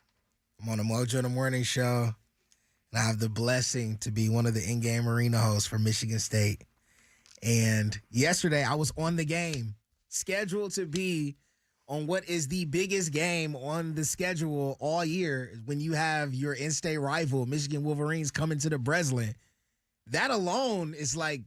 I'm on the Mojo in the Morning Show, and I have the blessing to be one of the in-game arena hosts for Michigan State. And yesterday, I was on the game, scheduled to be on what is the biggest game on the schedule all year when you have your in-state rival, Michigan Wolverines, coming to the Breslin. That alone is like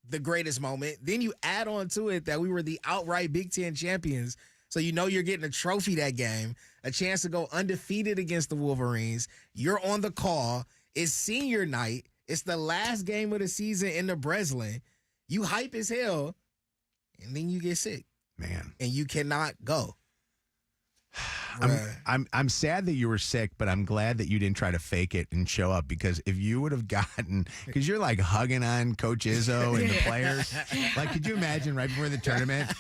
the greatest moment. Then you add on to it that we were the outright Big Ten champions. So you know you're getting a trophy that game, a chance to go undefeated against the Wolverines. You're on the call. It's senior night. It's the last game of the season in the Breslin. You hype as hell, and then you get sick. Man. And you cannot go. I'm sad that you were sick, but I'm glad that you didn't try to fake it and show up, because if you would have gotten, because you're like hugging on Coach Izzo and the players, like could you imagine right before the tournament,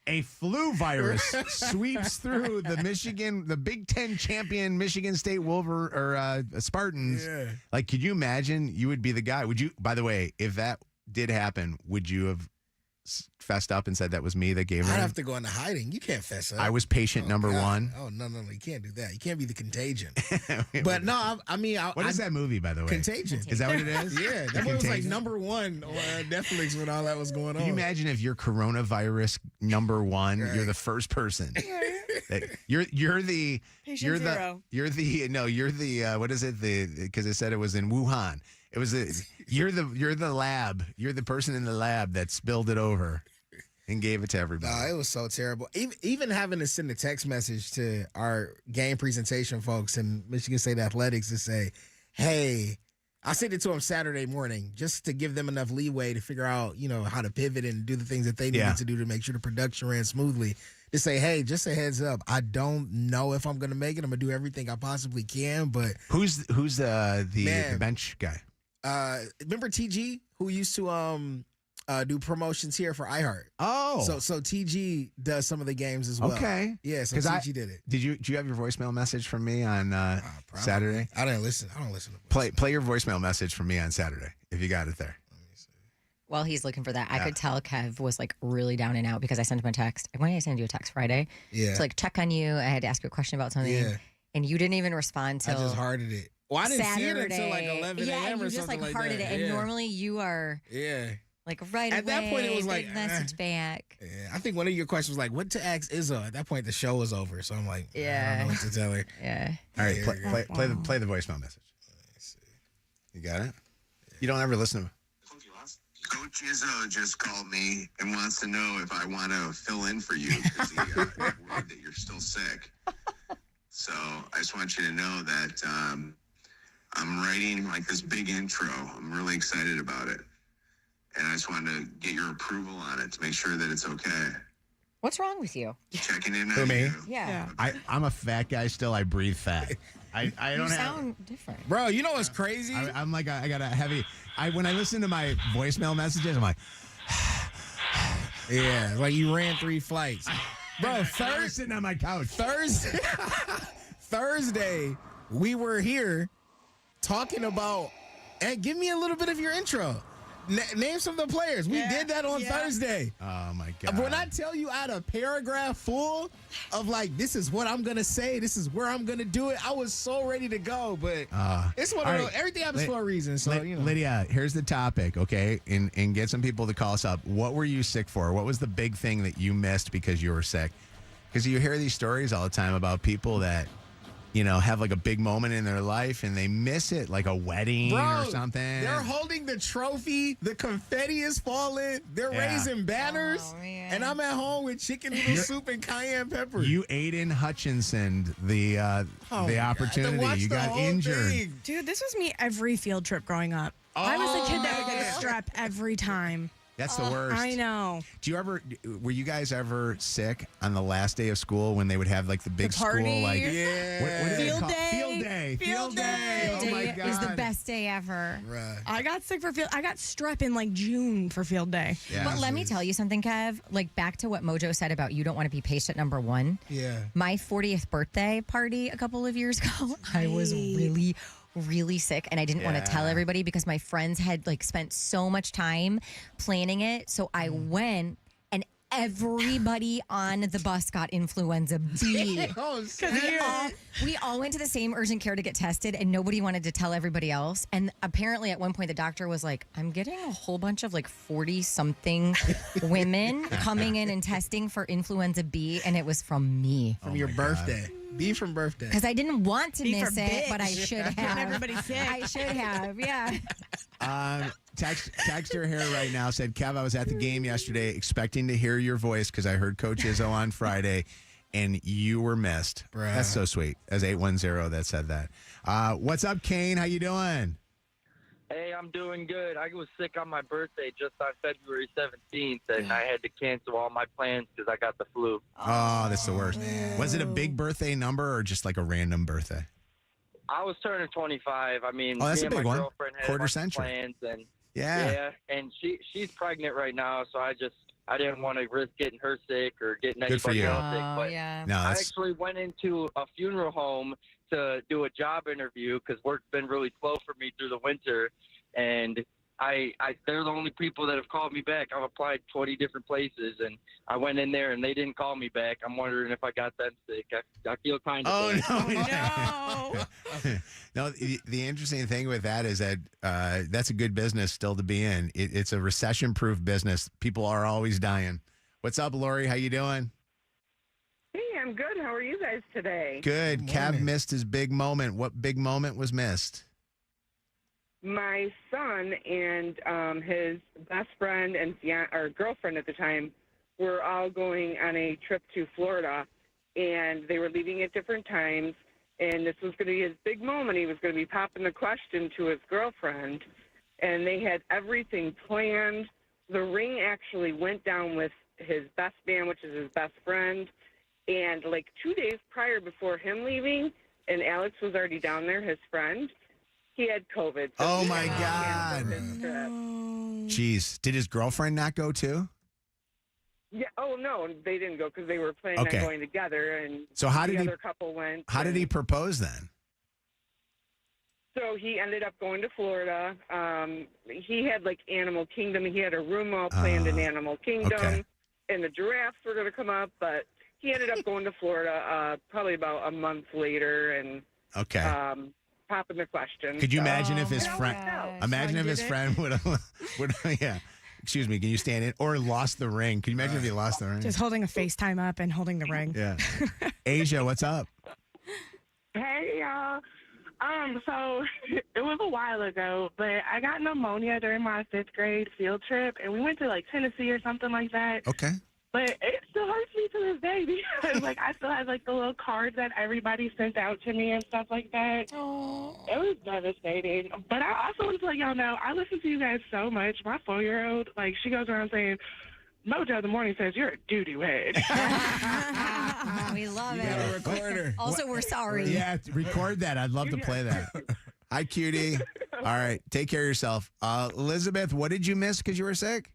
a flu virus sweeps through the Big Ten champion Michigan State Spartans. Yeah. Like, could you imagine you would be the guy? Would you? By the way, if that did happen, would you have fessed up and said that was me that gave her? I'd have to go into hiding. You can't fess up. I was patient number one. Oh, no. You can't do that. You can't be the Contagion. But no, I mean. What is that movie, by the way? Contagion. Is that what it is? Yeah. That movie was like number one on Netflix when all that was going on. Can you imagine if you're coronavirus number one, Right. you're the first person. You're the Patient zero. what is it? Because it said it was in Wuhan. It was you're the lab. You're the person in the lab that spilled it over and gave it to everybody. No, it was so terrible. Even having to send a text message to our game presentation folks in Michigan State Athletics to say, hey, I sent it to them Saturday morning just to give them enough leeway to figure out, how to pivot and do the things that they needed to do to make sure the production ran smoothly. To say, hey, just a heads up, I don't know if I'm going to make it. I'm going to do everything I possibly can, but who's the bench guy? Remember TG, who used to do promotions here for iHeart? Oh, so TG does some of the games as well. Okay, yeah. So TG did it. Do you have your voicemail message from me on Saturday? I didn't listen. I don't listen to play your voicemail message from me on Saturday if you got it there. While he's looking for that, I could tell Kev was like really down and out because I sent him a text. When did I send you a text? Friday? Yeah. To like check on you. I had to ask you a question about something. Yeah. And you didn't even respond till I just hearted it. Well, I didn't Saturday. see it until like 11 yeah, a.m. or you just something like like hearted that. it. And Yeah. normally you are like right At away. that point, it was like, message back. Yeah, I think one of your questions was like, what to ask Izzo? At that point, the show was over. So I'm like, I don't know what to tell her. Yeah. All right, play the voicemail message. You got it? You don't ever listen to Coach Izzo just called me and wants to know if I want to fill in for you because he got word that you're still sick. So I just want you to know that I'm writing like this big intro. I'm really excited about it. And I just wanted to get your approval on it to make sure that it's okay. What's wrong with you? Checking in For on me? you. Yeah. I'm a fat guy still. I breathe fat. I don't You have. sound different. Bro, you know what's crazy? I'm like I got a heavy. When I listen to my voicemail messages, I'm like, yeah, like you ran 3 flights. Bro, Thursday sitting on my couch. Thursday, we were here talking about. And give me a little bit of your intro. Name some of the players. We did that on Thursday. Oh my God. When I tell you I had a paragraph full of like, this is what I'm gonna say, this is where I'm gonna do it, I was so ready to go. But it's one of those. Everything happens for a reason. So you know. Lydia, here's the topic, okay? And get some people to call us up. What were you sick for? What was the big thing that you missed because you were sick? Because you hear these stories all the time about people that, you know, have like a big moment in their life and they miss it, like a wedding or something. They're holding the trophy. The confetti is falling. They're raising banners. And I'm at home with chicken noodle soup and cayenne pepper. You Aiden Hutchinson, the opportunity. You got injured. Dude, this was me every field trip growing up. I was the kid that would get strep every time. That's the worst. I know. Were you guys ever sick on the last day of school when they would have like the big party? school, like Yeah. what do they Field call- day. Field day. Field day. Oh my Day God. is the best day ever. Right. I got sick for field. I got strep in like June for field day. Yeah. But let me tell you something, Kev. Like back to what Mojo said about you don't want to be patient number 1. Yeah. My 40th birthday party a couple of years ago, I was really sick and I didn't want to tell everybody because my friends had like spent so much time planning it. So I went and everybody on the bus got influenza B. We all went to the same urgent care to get tested and nobody wanted to tell everybody else. And apparently at one point the doctor was like, I'm getting a whole bunch of like 40 something women coming in and testing for influenza B. And it was from me. From your birthday. B from birthday. Because I didn't want to B for miss it, bitch. but I should have. Getting everybody sick. I should have, yeah. Texter here right now said, Kev, I was at the game yesterday expecting to hear your voice because I heard Coach Izzo on Friday and you were missed. Bruh. That's so sweet. As 810 that said that. What's up, Kane? How you doing? Hey, I'm doing good. I was sick on my birthday just on February 17th, and I had to cancel all my plans because I got the flu. Oh, that's the worst. Was it a big birthday number or just like a random birthday? I was turning 25. I mean, Oh, that's me a and big my one. girlfriend had Quarter a bunch of century. plans, and Yeah. and she's pregnant right now, so I didn't want to risk getting her sick or getting Good for anybody you. else sick. Oh, But yeah. No, I that's actually went into a funeral home to do a job interview because work's been really slow for me through the winter, and they're the only people that have called me back. I've applied 20 different places, and I went in there, and they didn't call me back. I'm wondering if I got them sick. I feel kind of bad. No, the interesting thing with that is that that's a good business still to be in. It's a recession-proof business. People are always dying. What's up, Lori? How you doing? Hey, I'm good. How are you guys today? Good. Kev missed his big moment. What big moment was missed? My son and his best friend and girlfriend at the time were all going on a trip to Florida, and they were leaving at different times. And this was going to be his big moment. He was going to be popping the question to his girlfriend, and they had everything planned. The ring actually went down with his best man, which is his best friend, and like 2 days prior before him leaving, and Alex was already down there, his friend, he had COVID. So Oh, he my had to God. cancel his trip. Jeez. Did his girlfriend not go too? Yeah. Oh no, they didn't go because they were planning Okay. on going together, and So how the did he- other couple went. How did and- he propose then? So he ended up going to Florida. He had like Animal Kingdom. He had a room all planned in Animal Kingdom, okay. and the giraffes were going to come up, but he ended up going to Florida probably about a month later and Okay. popping the question. Could you So- imagine if his And it friend? worked out. Imagine So I if his did it. friend would yeah. Excuse me. Can you stand in or lost the ring? Can you imagine if he lost the ring? Just holding a FaceTime up and holding the ring. Yeah. Asia, what's up? Hey y'all. So it was a while ago, but I got pneumonia during my 5th grade field trip, and we went to like Tennessee or something like that. Okay. But it still hurts me to this day because like I still have like the little cards that everybody sent out to me and stuff like that. Oh. It was devastating. But I also want to let y'all know I listen to you guys so much. My 4-year-old, like she goes around saying, Mojo in the morning says you're a doo-doo head. We love You got a it. recorder. Also, we're sorry. Yeah, record that. I'd love to play that. Hi, cutie. All right, take care of yourself. Elizabeth, what did you miss because you were sick?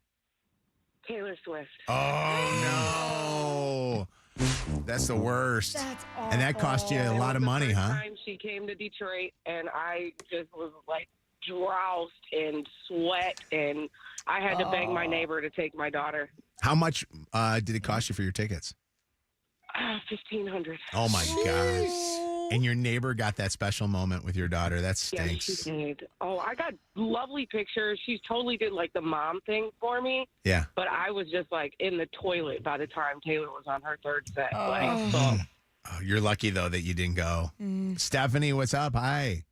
Taylor Swift. Oh, no. That's the worst. That's awful. And that cost you a lot of money, the first huh? time she came to Detroit, and I just was like drowsed in sweat, and I had to beg my neighbor to take my daughter. How much did it cost you for your tickets? $1,500. Oh, my gosh. And your neighbor got that special moment with your daughter. That stinks. Yeah, she did. Oh, I got lovely pictures. She totally did like the mom thing for me. Yeah. But I was just like in the toilet by the time Taylor was on her third set. Oh, you're lucky, though, that you didn't go. Stephanie, what's up? Hi.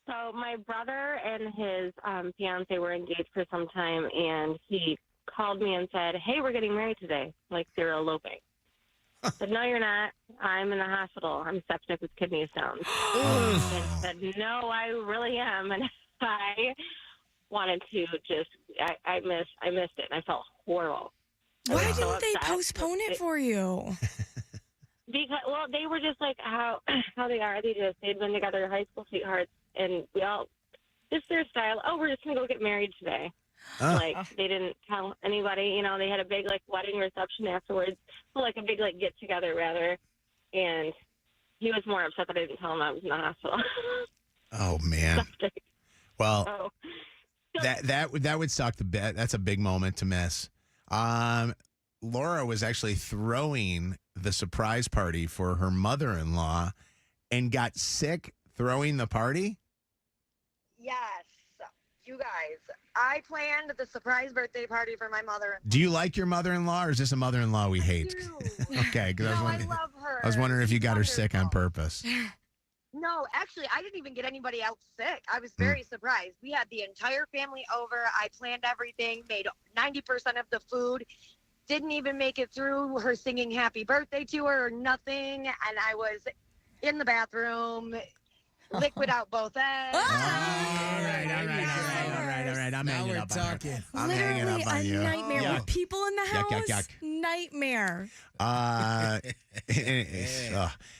So my brother and his fiance were engaged for some time, and he called me and said, "Hey, we're getting married today." Like they're eloping. I said, "No, you're not. I'm in the hospital. I'm septic with kidney stones." And said, "No, I really am." And I wanted to I missed it, and I felt horrible. Why didn't they postpone it for you? Because, well, they were just like how they are. They'd been together, high school sweethearts, and we all, just their style. Oh, we're just going to go get married today. Like, they didn't tell anybody, you know, they had a big, like, wedding reception afterwards. Well, like, a big, like, get-together, rather. And he was more upset that I didn't tell him I was in the hospital. Oh, man. Well, Oh. that would suck. That's a big moment to miss. Laura was actually throwing the surprise party for her mother-in-law and got sick throwing the party. Yes, you guys. I planned the surprise birthday party for my mother. Do you like your mother-in-law, or is this a mother-in-law we hate? Okay, because I love her. I was wondering if you got her sick on purpose. No, actually, I didn't even get anybody else sick. I was very surprised. We had the entire family over. I planned everything, made 90% of the food. Didn't even make it through her singing happy birthday to her or nothing. And I was in the bathroom, liquid out both ends. All right. I'm hanging up on you. I'm hanging up on you. Literally a nightmare with people in the house. Yuck. Nightmare.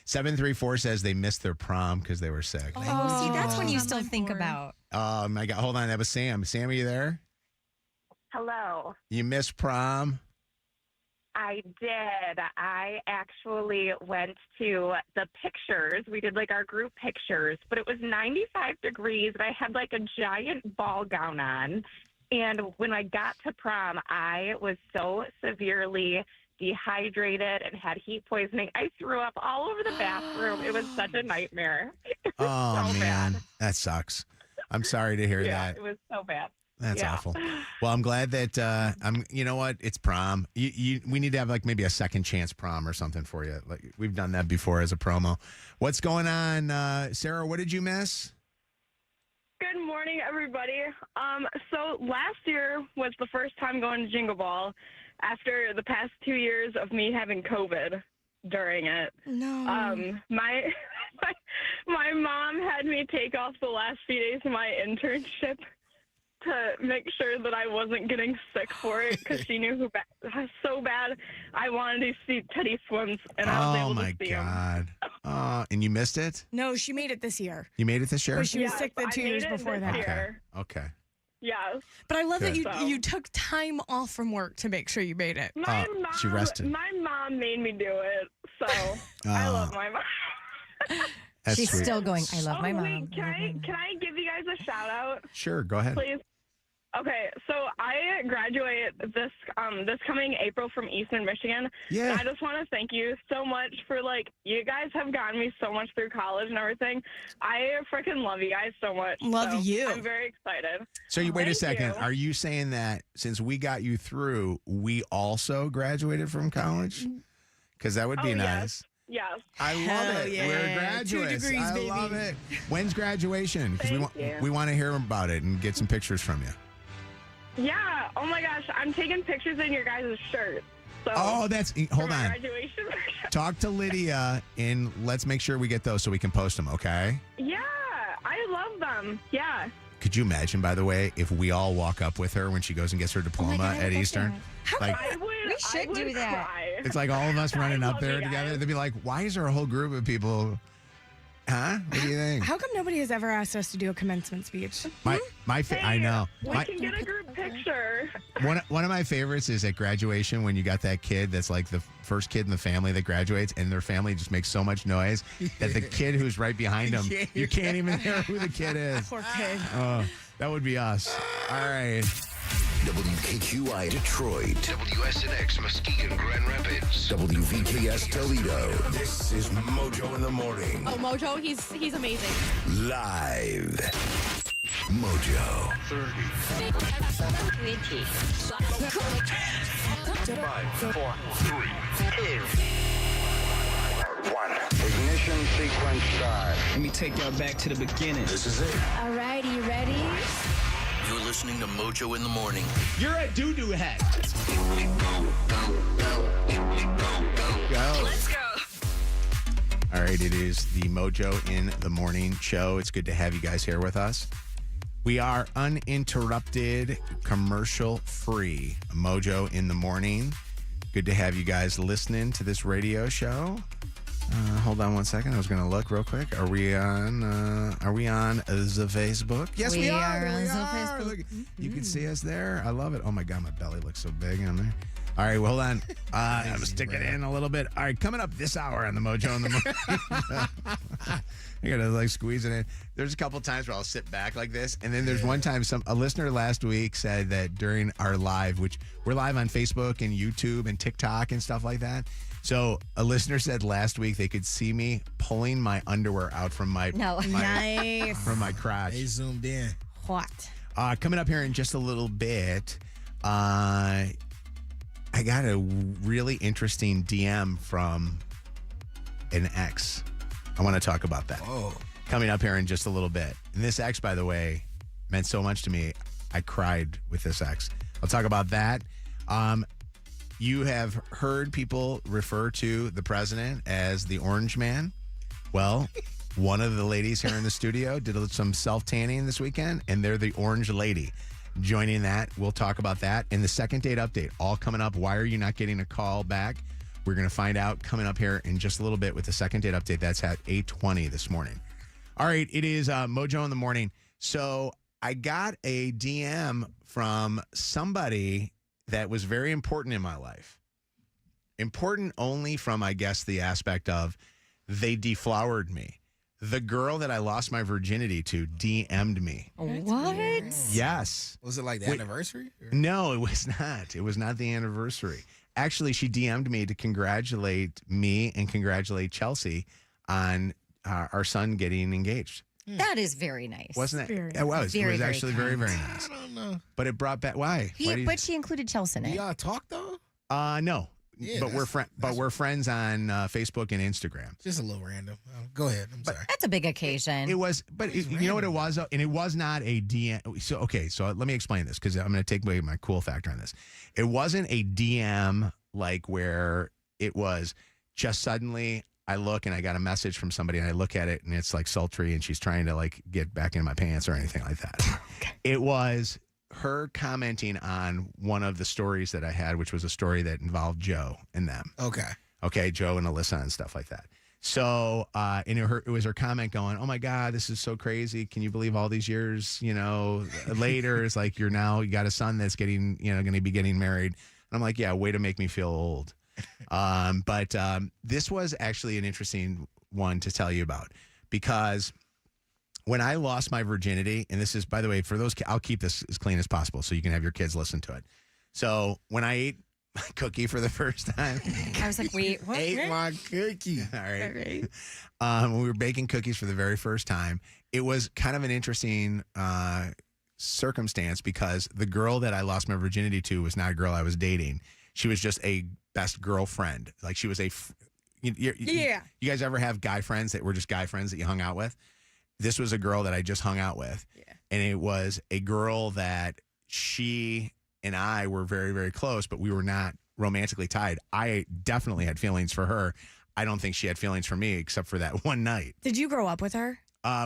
734 says they missed their prom because they were sick. Oh, see, that's when you still think about. Oh, my God. Hold on. That was Sam. Sam, are you there? Hello. You missed prom? I did. I actually went to the pictures. We did like our group pictures, but it was 95 degrees and I had like a giant ball gown on. And when I got to prom, I was so severely dehydrated and had heat poisoning. I threw up all over the bathroom. It was such a nightmare. Oh, so man. bad. That sucks. I'm sorry to hear that. It was so bad. That's awful. Well, I'm glad that you know what? It's prom. We need to have like maybe a second chance prom or something for you. Like we've done that before as a promo. What's going on, Sarah? What did you miss? Good morning, everybody. So last year was the first time going to Jingle Ball after the past 2 years of me having COVID during it. No. My mom had me take off the last few days of my internship to make sure that I wasn't getting sick for it because she knew so bad I wanted to see Teddy Swims, and I was able to see him. Oh, my God. And you missed it? No, she made it this year. You made it this year? But she was sick the 2 years before that. Okay. Yes. But I love that Good. you took time off from work to make sure you made it. She rested. My mom made me do it, so I love my mom. That's She's sweet. still going, I love my mom. Wait, can I give you guys a shout out? Sure, go ahead. Please. Okay, so I graduate this coming April from Eastern Michigan. Yeah. And I just want to thank you so much for, like, you guys have gotten me so much through college and everything. I freaking love you guys so much. Love you. I'm very excited. So you wait a Thank second. you. Are you saying that since we got you through, we also graduated from college? Because that would be nice. Yes. I love Hell it. yeah. We're 2 graduates. degrees, I baby. love it. When's graduation? Because Thank you. we want to hear about it and get some pictures from you. Yeah. Oh, my gosh. I'm taking pictures in your guys' shirt. So Oh, that's for hold my on. graduation. Talk to Lydia and let's make sure we get those so we can post them. Okay. Yeah. I love them. Yeah. Could you imagine, by the way, if we all walk up with her when she goes and gets her diploma at Eastern? Like, We should do that. it's like all of us running up there together. They'd be like, why is there a whole group of people? Huh? What do you think? How come nobody has ever asked us to do a commencement speech? I know. We can get a group picture. One of my favorites is at graduation when you got that kid that's like the first kid in the family that graduates, and their family just makes so much noise that the kid who's right behind them, you can't even hear who the kid is. Poor kid. Oh, that would be us. All right. WKQI Detroit, WSNX Muskegon Grand Rapids, WVKS Toledo. This is Mojo in the Morning. Oh, Mojo, he's amazing. Live. Mojo. 30. 20. 5, 4, 3, 2, 1. Ignition sequence start. Let me take y'all back to the beginning. This is it. All right, you ready? You're listening to Mojo in the Morning. You're a doo-doo head. Go. Let's go. All right, it is the Mojo in the Morning show. It's good to have you guys here with us. We are uninterrupted, commercial-free Mojo in the Morning. Good to have you guys listening to this radio show. Hold on one second. I was going to look real quick. Are we on the Facebook? Yes, we are. on We the are. Facebook. Look, you can see us there. I love it. Oh, my God. My belly looks so big on there. All right, well, hold on. I'm going to stick it in a little bit. All right, coming up this hour on the Mojo in the Morning. I got to, like, squeeze it in. There's a couple times where I'll sit back like this, and then there's one time a listener last week said that during our live, which we're live on Facebook and YouTube and TikTok and stuff like that. So a listener said last week they could see me pulling my underwear out from my Nice. from my crotch. They zoomed in. What? Coming up here in just a little bit, I got a really interesting DM from an ex. I want to talk about that. Oh. Coming up here in just a little bit. And this ex, by the way, meant so much to me. I cried with this ex. I'll talk about that. You have heard people refer to the president as the Orange Man. Well, one of the ladies here in the studio did some self-tanning this weekend, and they're the Orange Lady. Joining that, we'll talk about that. And the second date update, all coming up. Why are you not getting a call back? We're going to find out coming up here in just a little bit with the second date update. That's at 8:20 this morning. All right, it is Mojo in the Morning. So I got a DM from somebody that was very important in my life. Important only from, I guess, the aspect of they deflowered me. The girl that I lost my virginity to DM'd me. What? Yes. Was it like the anniversary? No, it was not. It was not the anniversary. Actually, she DM'd me to congratulate me and congratulate Chelsea on our son getting engaged. That is very nice. Wasn't it? Very It was. Very, It was very actually very, very nice. I don't know. But it brought back. Why? Why do you- But she included Chelsea in Do it. y'all talk though? No. Yeah, but we're friends on Facebook and Instagram. Just a little random. Go ahead. I'm sorry. That's a big occasion. It was, but you know what it was, though? And it was not a DM. So let me explain this because I'm going to take away my cool factor on this. It wasn't a DM like where it was just suddenly I look and I got a message from somebody and I look at it and it's like sultry and she's trying to like get back in my pants or anything like that. It was her commenting on one of the stories that I had, which was a story that involved Joe and them. Okay, Joe and Alyssa and stuff like that. So, and it was her comment going, "Oh my God, this is so crazy! Can you believe all these years, later? It's like you got a son that's getting, going to be getting married." And I'm like, "Yeah, way to make me feel old." But this was actually an interesting one to tell you about because when I lost my virginity, and this is, by the way, for those, I'll keep this as clean as possible so you can have your kids listen to it. So when I ate my cookie for the first time, I was like, wait, what? Ate my cookie. All right. When we were baking cookies for the very first time, it was kind of an interesting circumstance because the girl that I lost my virginity to was not a girl I was dating. She was just a best girlfriend. Like she was you guys ever have guy friends that were just guy friends that you hung out with? This was a girl that I just hung out with. Yeah. And it was a girl that she and I were very, very close, but we were not romantically tied. I definitely had feelings for her. I don't think she had feelings for me except for that one night. Did you grow up with her?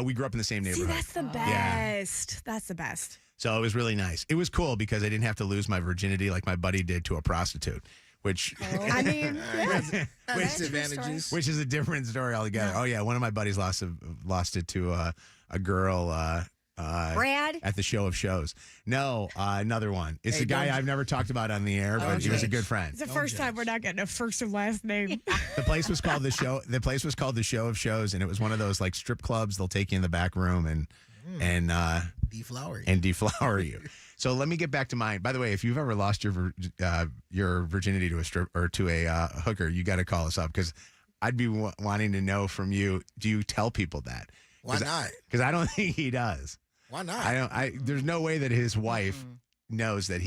We grew up in the same See, neighborhood. that's the best. That's the best. So it was really nice. It was cool because I didn't have to lose my virginity like my buddy did to a prostitute, which I mean, Which advantages. which is a different story altogether. Oh yeah, one of my buddies lost it to a girl. Brad? At the show of shows. No, another one. It's a guy I've never talked about on the air, but he was a good friend. It's the first time we're not getting a first and last name. The place was called the show. The place was called the Show of Shows, and it was one of those like strip clubs. They'll take you in the back room and deflower you. So let me get back to mine. By the way, if you've ever lost your virginity to a strip or to a hooker, you got to call us up because I'd be wanting to know from you. Do you tell people that? Why not? Because I don't think he does. Why not? There's no way that his wife knows that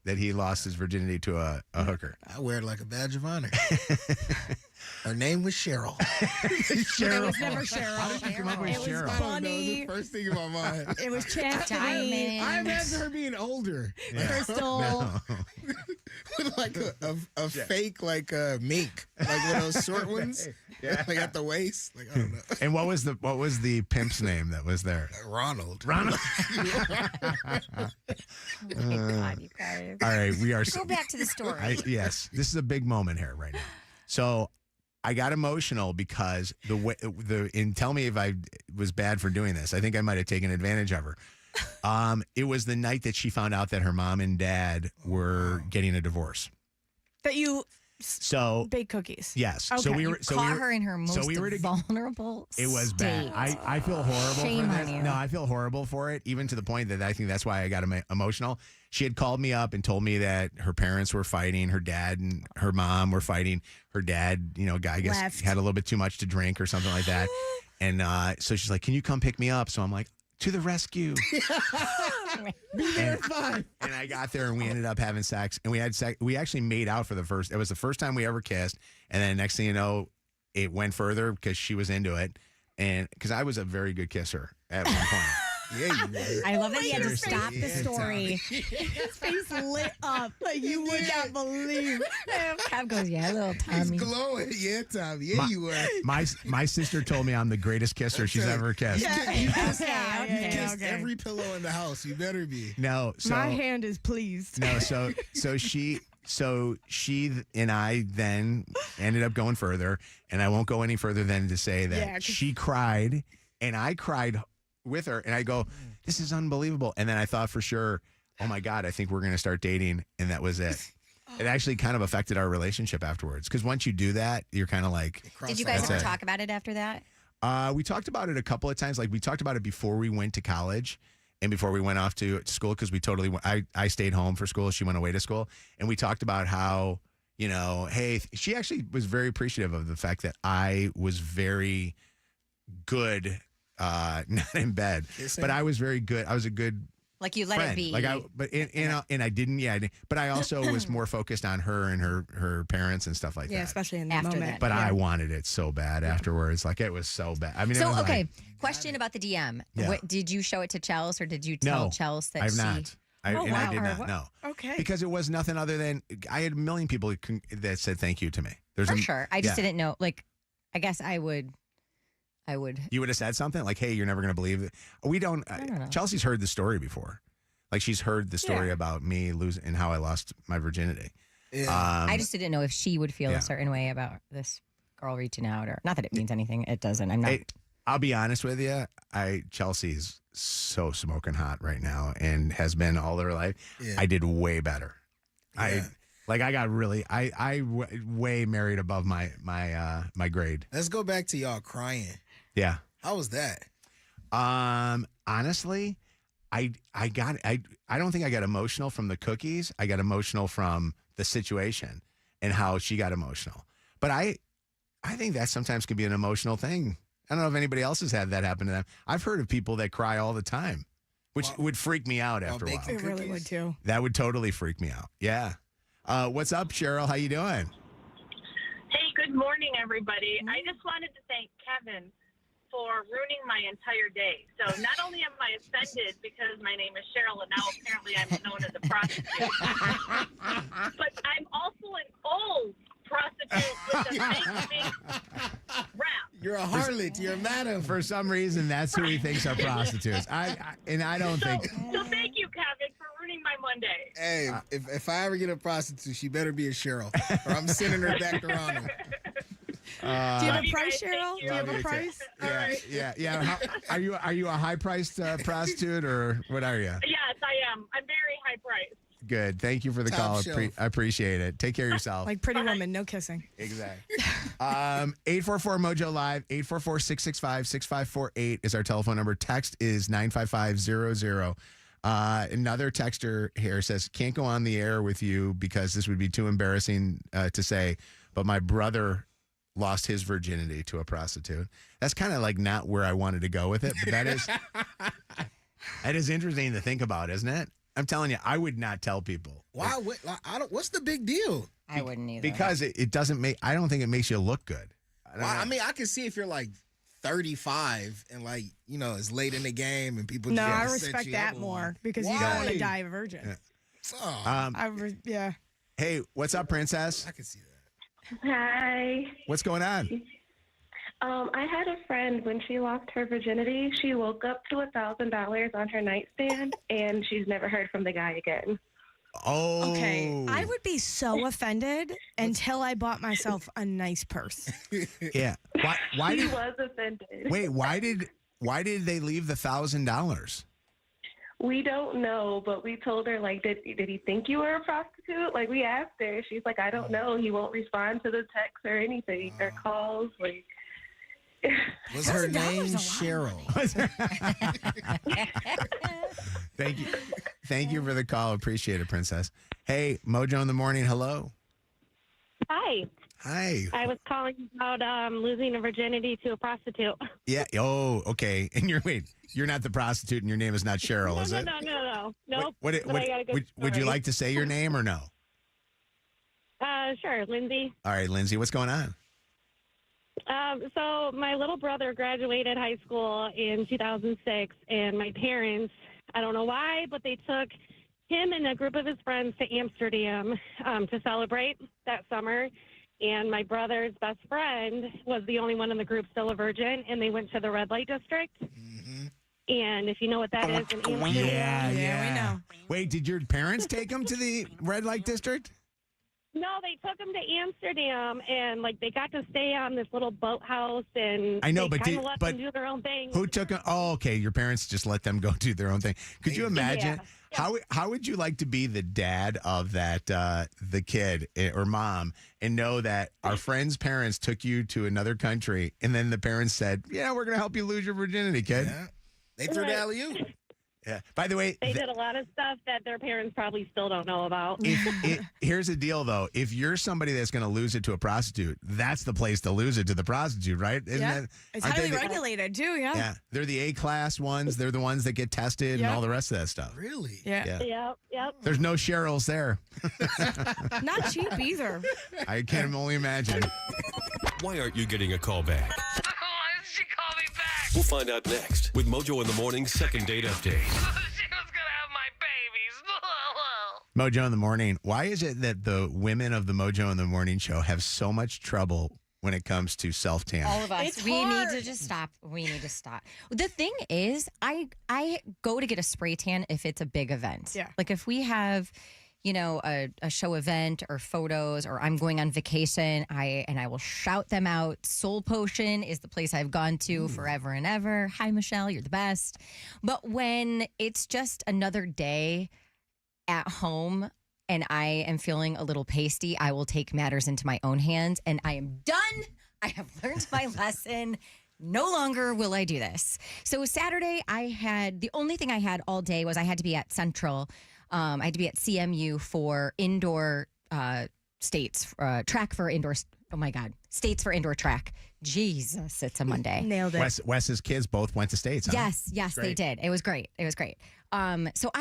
that he lost his virginity to a hooker. I wear it like a badge of honor. Her name was Cheryl. It was never Cheryl. How did you come up with Cheryl? Was Bunny. The first thing in my mind. It was Chastity. I imagine her being older. Crystal. No. With like a fake mink. Like one of those short ones. Yeah. Like at the waist. Like I don't know. And what was the pimp's name that was there? Ronald. Oh my God, you guys. All right, we are. Go back to the story. Yes, this is a big moment here right now. So I got emotional because and tell me if I was bad for doing this. I think I might have taken advantage of her. It was the night that she found out that her mom and dad were getting a divorce. That you bake cookies. Yes. Okay. So we were. Caught her in her most vulnerable It was state. bad. I feel horrible Shame for on this. you. No, I feel horrible for it, even to the point that I think that's why I got emotional. She had called me up and told me that her parents were fighting. Her dad and her mom were fighting. Her dad, I guess Left. had a little bit too much to drink or something like that. And so she's like, "Can you come pick me up?" So I'm like, "To the rescue." Be there fine. And I got there and we ended up having sex. And we had sex. We actually made out it was the first time we ever kissed. And then next thing you know, it went further because she was into it. And because I was a very good kisser at one point. Yeah, you were. I love that he had to Seriously. stop the story. His face lit up like you would not believe. Kev goes, yeah, little He's Tommy. glowing. Yeah, Tommy. Yeah, you were. My sister told me I'm the greatest kisser she's ever kissed. You kissed, Okay, you kissed okay. every pillow in the house. You better be. No, so My hand is pleased. no, so she and I then ended up going further, and I won't go any further than to say that Yeah, 'cause- she cried and I cried with her, and I go, "This is unbelievable." And then I thought for sure, "Oh my God, I think we're going to start dating," and that was it. It actually kind of affected our relationship afterwards because once you do that, you're kind of like. Did you guys That's ever it. talk about it after that? We talked about it a couple of times. Like we talked about it before we went to college and before we went off to school because we totally. I stayed home for school. She went away to school, and we talked about how hey, she actually was very appreciative of the fact that I was very good, not in bed, but I was very good. I was a good. Like you let friend. it be. Like and I didn't. Yeah, but I also was more focused on her and her parents and stuff like Yeah, that. especially in the After moment. that. But yeah. I wanted it so bad afterwards. Like it was so bad. I mean, it So, was okay, like, question about the DM. Yeah. Did you show it to Chelsea or did you tell no, Chelsea that I've she... not. I Oh, did wow. not. No. Okay. Because it was nothing other than I had a million people that said thank you to me. There's For sure. I just yeah. didn't know. Like, I guess I would. You would have said something like, "Hey, you're never going to believe it." We don't. I don't know. Chelsea's heard the story before. Like she's heard the story about me losing and how I lost my virginity. Yeah. I just didn't know if she would feel yeah. a certain way about this girl reaching out, or not that it means anything. It doesn't. I'm not. I'll be honest with you. Chelsea's so smoking hot right now and has been all her life. Yeah. I did way better. Yeah. I got really. I way married above my grade. Let's go back to y'all crying. Yeah. How was that? Honestly, I don't think I got emotional from the cookies. I got emotional from the situation and how she got emotional. But I think that sometimes can be an emotional thing. I don't know if anybody else has had that happen to them. I've heard of people that cry all the time, which would freak me out after a while. It really would too. That would totally freak me out. Yeah. What's up, Cheryl? How you doing? Hey, good morning, everybody. I just wanted to thank Kevin for ruining my entire day. So not only am I offended because my name is Cheryl and now apparently I'm known as a prostitute, but I'm also an old prostitute with a fake rap. You're a harlot. You're a madam. For some reason, that's who he thinks are prostitutes. I don't think. So thank you, Kevin, for ruining my Monday. Hey, if I ever get a prostitute, she better be a Cheryl, or I'm sending her back to Ronald. Do you have a price, Cheryl? Do you have a price? Yeah. Are you a high-priced prostitute, or what are you? Yes, I am. I'm very high priced. Good. Thank you for the Top call. shelf. I appreciate it. Take care of yourself. Like Pretty Woman, no kissing. Exactly. 844 Mojo Live, 844-665-6548 is our telephone number. Text is 95500. Another texter here says, can't go on the air with you because this would be too embarrassing to say, but my brother lost his virginity to a prostitute. That's kind of like not where I wanted to go with it, but that is interesting to think about, isn't it? I'm telling you, I would not tell people. Why? What's the big deal? I wouldn't either. Because it doesn't make, I don't think it makes you look good. I mean, I can see if you're like 35 and like, it's late in the game and people No, just I set respect you that up more on- because you don't want to Why? die a virgin. Yeah. Hey, what's up, Princess? I can see that. Hi. What's going on? I had a friend when she lost her virginity. She woke up to $1,000 on her nightstand, and she's never heard from the guy again. Oh. Okay. I would be so offended until I bought myself a nice purse. Yeah. Why She did? was offended. Wait. Why did they leave the $1,000? We don't know, but we told her, like, did he think you were a prostitute? Like, we asked her. She's like, I don't know. He won't respond to the texts or anything or calls. Like, Was her name Cheryl? Thank you for the call. Appreciate it, Princess. Hey, Mojo in the morning. Hello. Hi. Hi. I was calling about losing a virginity to a prostitute. Yeah. Oh, okay. And you're not the prostitute, and your name is not Cheryl, is it? No. Nope. Would you like to say your name or no? Sure, Lindsay. All right, Lindsay. What's going on? So my little brother graduated high school in 2006, and my parents, I don't know why, but they took him and a group of his friends to Amsterdam to celebrate that summer. And my brother's best friend was the only one in the group still a virgin, and they went to the red light district. And if you know what that is, in Amsterdam, Yeah, we know. Wait, did your parents take them to the red light district? No, they took him to Amsterdam, and like they got to stay on this little boathouse, and I know, they but kind of let them do their own thing. Who took them? Oh, okay. Your parents just let them go do their own thing. Could you imagine? How would you like to be the dad of that the kid or mom and know that our friend's parents took you to another country and then the parents said, "Yeah, we're gonna help you lose your virginity, kid." Yeah. They threw the alley-oop. Yeah. By the way, They did a lot of stuff that their parents probably still don't know about. here's the deal, though. If you're somebody that's going to lose it to a prostitute, that's the place to lose it to the prostitute, right? Isn't It's aren't highly they regulated, too, yeah. Yeah. They're the A-class ones. They're the ones that get tested and all the rest of that stuff. Really? Yeah. Yep. There's no Cheryls there. Not cheap either. I can only imagine. Why aren't you getting a call back? We'll find out next with Mojo in the Morning's second date update. Mojo in the Morning. Why is it that the women of the Mojo in the Morning show have so much trouble when it comes to self-tan? All of us. We need to just stop. We need to stop. The thing is, I go to get a spray tan if it's a big event. Yeah. Like if we have, a show event or photos, or I'm going on vacation, I will shout them out. Soul Potion is the place I've gone to forever and ever. Hi, Michelle, you're the best. But when it's just another day at home and I am feeling a little pasty, I will take matters into my own hands, and I am done. I have learned my lesson. No longer will I do this. So Saturday, the only thing I had all day was I had to be at Central. I had to be at CMU for indoor states, track for indoor. Oh my God, states for indoor track. Jesus, it's a Monday. Nailed it. Wes's kids both went to states, huh? Yes, they did. It was great. So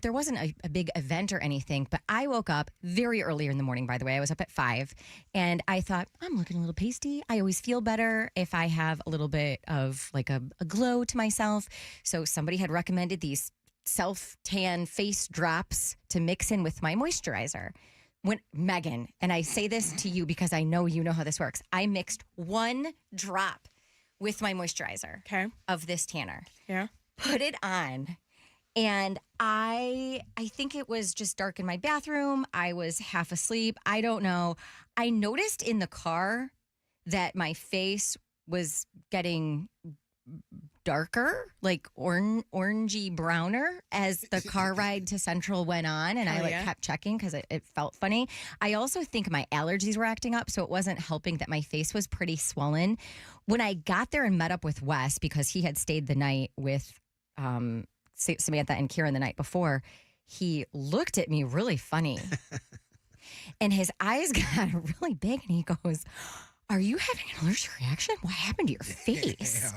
there wasn't a big event or anything, but I woke up very earlier in the morning, by the way. I was up at 5, and I thought, I'm looking a little pasty. I always feel better if I have a little bit of like a glow to myself. So somebody had recommended these self-tan face drops to mix in with my moisturizer. Megan, and I say this to you because I know you know how this works. I mixed 1 drop with my moisturizer of this tanner. Yeah. Put it on. And I think it was just dark in my bathroom. I was half asleep. I don't know. I noticed in the car that my face was getting darker, like orangey browner as the car ride to Central went on. And I kept checking because it felt funny. I also think my allergies were acting up, so it wasn't helping that my face was pretty swollen. When I got there and met up with Wes, because he had stayed the night with Samantha and Kieran the night before, he looked at me really funny. And his eyes got really big and he goes, "Are you having an allergic reaction? What happened to your face?"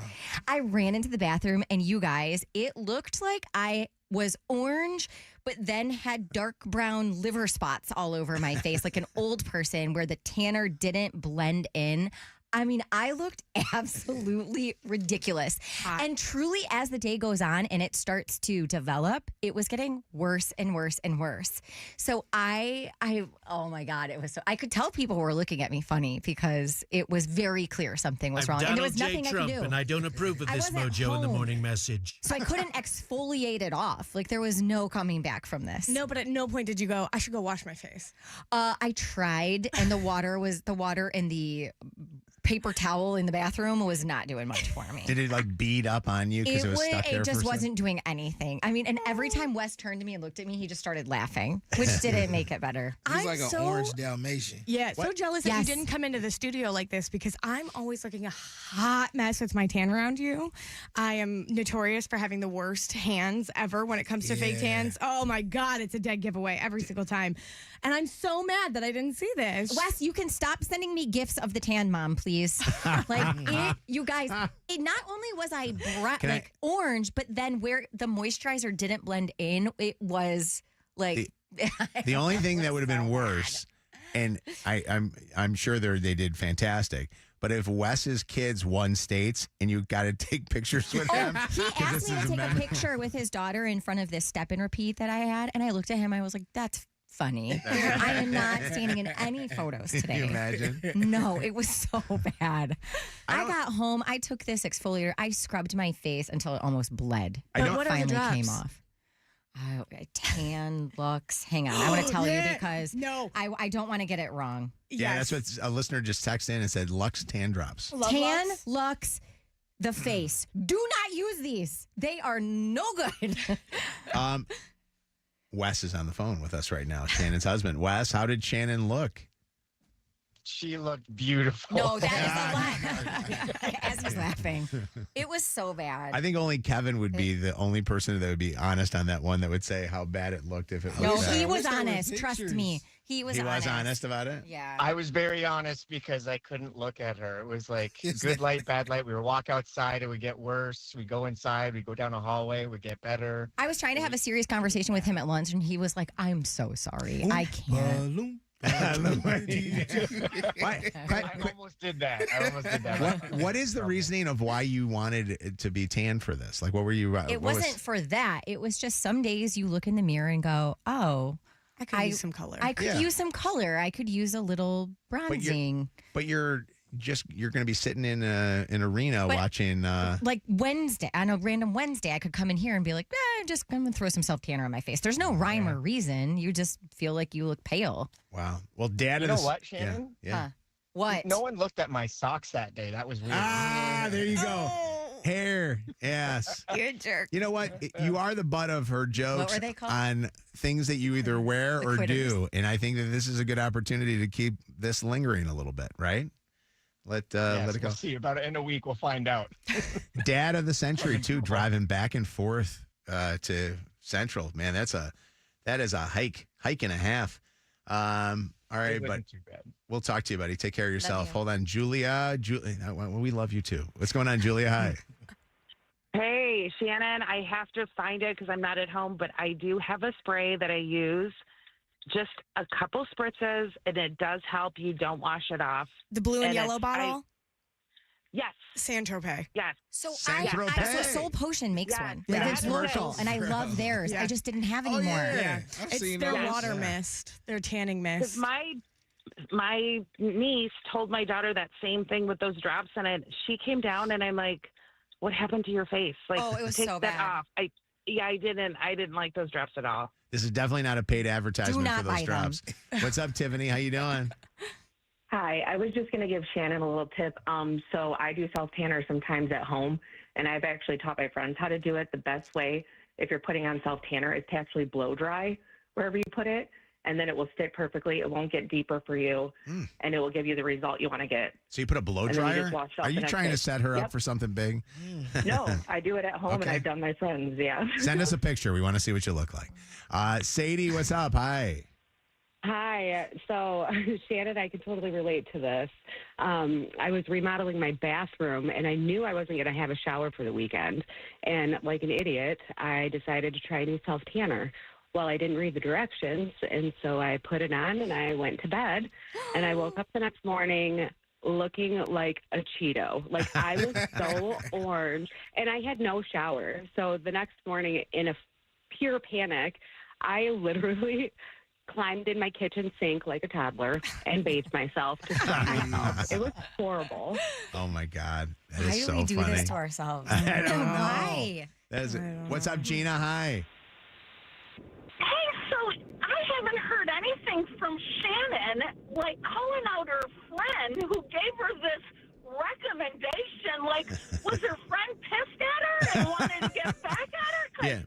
I ran into the bathroom and you guys, it looked like I was orange, but then had dark brown liver spots all over my face, like an old person where the tanner didn't blend in. I mean, I looked absolutely ridiculous. And truly, as the day goes on and it starts to develop, it was getting worse and worse and worse. So oh my God, it was so, I could tell people were looking at me funny because it was very clear something was wrong. Donald And there was nothing Trump, I could do. and I don't approve of this Mojo in the morning message. So I couldn't exfoliate it off. Like there was no coming back from this. No, but at no point did you go, I should go wash my face. I tried, and the water in the paper towel in the bathroom was not doing much for me. Did it like bead up on you because it was stuck there? It just wasn't doing anything. I mean, and every time Wes turned to me and looked at me, he just started laughing, which didn't make it better. He's like an orange Dalmatian. Yeah, so jealous that you didn't come into the studio like this because I'm always looking a hot mess with my tan around you. I am notorious for having the worst hands ever when it comes to fake tans. Oh my God, it's a dead giveaway every single time. And I'm so mad that I didn't see this. Wes, you can stop sending me gifts of the tan mom, please. Like you guys, not only was I orange, but then where the moisturizer didn't blend in, it was like the only thing that would have been worse, and I'm sure they did fantastic. But if Wes's kids won states and you got to take pictures with them, he asked me to take a picture with his daughter in front of this step and repeat that I had, and I looked at him. I was like, "That's funny. I am not standing in any photos today." Can you imagine? No, it was so bad. I got home. I took this exfoliator. I scrubbed my face until it almost bled. What finally are the came off. Tan Lux. Hang on. I want to tell you because I don't want to get it wrong. Yeah, that's what a listener just texted in and said, Lux tan drops. Tan Lux, the face. Do not use these. They are no good. Wes is on the phone with us right now, Shannon's husband. Wes, how did Shannon look? She looked beautiful. No, that is a lie. As he's laughing. It was so bad. I think only Kevin would be the only person that would be honest on that one that would say how bad it looked if it looked bad. He was honest. Trust me. He was honest about it? Yeah. I was very honest because I couldn't look at her. It was like good light, bad light. We would walk outside, it would get worse. We go inside, we go down a hallway, we get better. I was trying to have a serious conversation with him at lunch, and he was like, "I'm so sorry. I can't." I almost did that. What is the reasoning of why you wanted it to be tan for this? Like, what were you? It wasn't for that. It was just some days you look in the mirror and go, "Oh, I could use some color. I could use some color. I could use a little bronzing." But you're going to be sitting in an arena watching. Like Wednesday, on a random Wednesday, I could come in here and be like, just come and throw some self tanner on my face. There's no rhyme or reason. You just feel like you look pale. Wow. Well, Dad, you know what, Shannon? Yeah. What? No one looked at my socks that day. That was weird. There you go. Hair. Yes. You're a jerk. You know what? You are the butt of her jokes What were they called? on things that you either wear or do. And I think that this is a good opportunity to keep this lingering a little bit, right? Let it go. We'll see. About in a week, we'll find out. Dad of the century, too, driving back and forth to Central. Man, that is a hike and a half. All right, but too bad. We'll talk to you, buddy. Take care of yourself. Hold on, Julia. We love you too. What's going on, Julia? Hi. Hey, Shannon. I have to find it because I'm not at home, but I do have a spray that I use. Just a couple spritzes, and it does help. You don't wash it off. The blue and yellow bottle? Yes. Saint-Tropez. Yes. So Saint-Tropez. Soul Potion makes one. Yeah, Like it's local, and I love theirs. I just didn't have any more. It's their water mist, their tanning mist. my niece told my daughter that same thing with those drops, and she came down, and I'm like, "What happened to your face? Like, Oh, it was take so that bad. off." I didn't like those drops at all. This is definitely not a paid advertisement not for those buy them. drops. What's up, Tiffany? How you doing? Hi, I was just going to give Shannon a little tip. So I do self-tanner sometimes at home, and I've actually taught my friends how to do it. The best way, if you're putting on self-tanner, is to actually blow dry wherever you put it, and then it will stick perfectly. It won't get deeper for you, and it will give you the result you want to get. So you put a blow And then you dryer? just wash off Are the you next trying day. to set her up Yep. for something big? No, I do it at home, and Okay. I've done my friends, yeah. Send us a picture. We want to see what you look like. Sadie, what's up? Hi. Hi. So, Shannon, I can totally relate to this. I was remodeling my bathroom, and I knew I wasn't going to have a shower for the weekend. And like an idiot, I decided to try a new self-tanner. Well, I didn't read the directions, and so I put it on, and I went to bed. And I woke up the next morning looking like a Cheeto. Like, I was so orange, and I had no shower. So the next morning, in a pure panic, I literally climbed in my kitchen sink like a toddler and bathed myself to dry myself. It was horrible. Oh, my God. That Why is do so we do funny. this to ourselves? I don't know. Why? That is, what's up, Gina? Hi. Hey, so I haven't heard anything from Shannon, like calling out her friend who gave her this recommendation. Like, was her friend pissed at her and wanted to get back at her? 'Cause Yeah.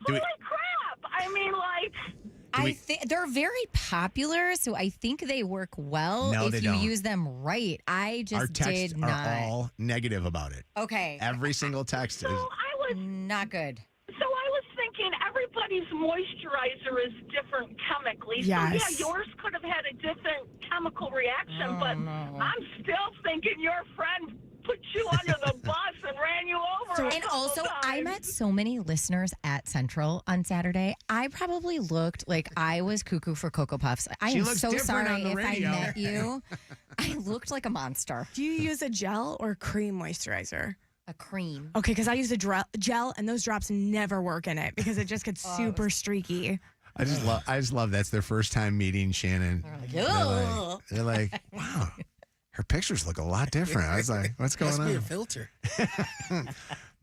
holy crap. I mean, like... I think they're very popular, so I think they work well No, if they you don't. use them right. I just Our texts did are not. all negative about it. Okay. Every single text is. I was... Not good. So I was thinking everybody's moisturizer is different chemically. Yes. So, yeah, yours could have had a different chemical reaction, but I'm still thinking your friend put you under the bus and ran you over. a And couple also, I times. met so many listeners at Central on Saturday. I probably looked like I was cuckoo for Cocoa Puffs. I She am looks so different sorry on the if radio. I met you. I looked like a monster. Do you use a gel or cream moisturizer? A cream. Okay, because I use a gel, and those drops never work in it because it just gets Oh, super streaky. I just love that's their first time meeting Shannon. "Ugh." They're like, wow, her pictures look a lot different. I was like, what's going Must on? be a filter.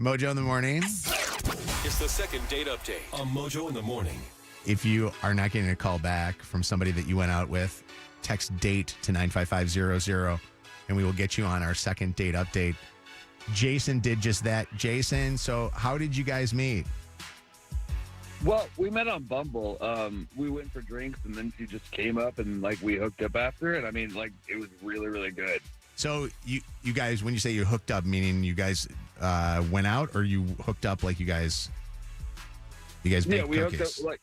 Mojo in the morning. It's the second date update on Mojo in the morning. If you are not getting a call back from somebody that you went out with, text date to 95500 and we will get you on our second date update. Jason did just that. Jason, so how did you guys meet? Well, we met on Bumble. We went for drinks, and then she just came up, and like we hooked up after. And I mean, like it was really, really good. So you guys, when you say you hooked up, meaning you guys went out, or you hooked up like you guys baked Yeah, we cookies? hooked up like.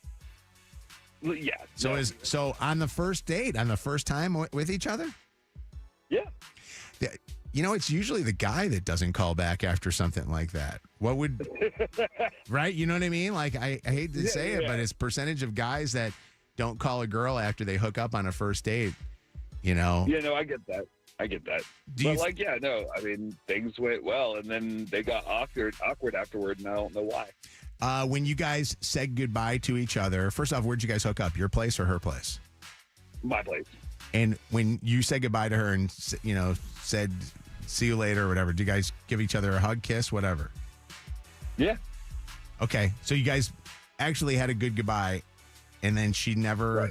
Well, yeah. So on the first date, on the first time with each other? Yeah. You know, it's usually the guy that doesn't call back after something like that. What would, right? You know what I mean? Like, I hate to say it, but it's percentage of guys that don't call a girl after they hook up on a first date, you know? Yeah, no, I get that. But like, yeah, no, I mean, things went well, and then they got awkward afterward, and I don't know why. When you guys said goodbye to each other, first off, where'd you guys hook up? Your place or her place? My place. And when you said goodbye to her and, you know, said, see you later or whatever, do you guys give each other a hug, kiss, whatever? Yeah. Okay. So you guys actually had a good goodbye, and then she never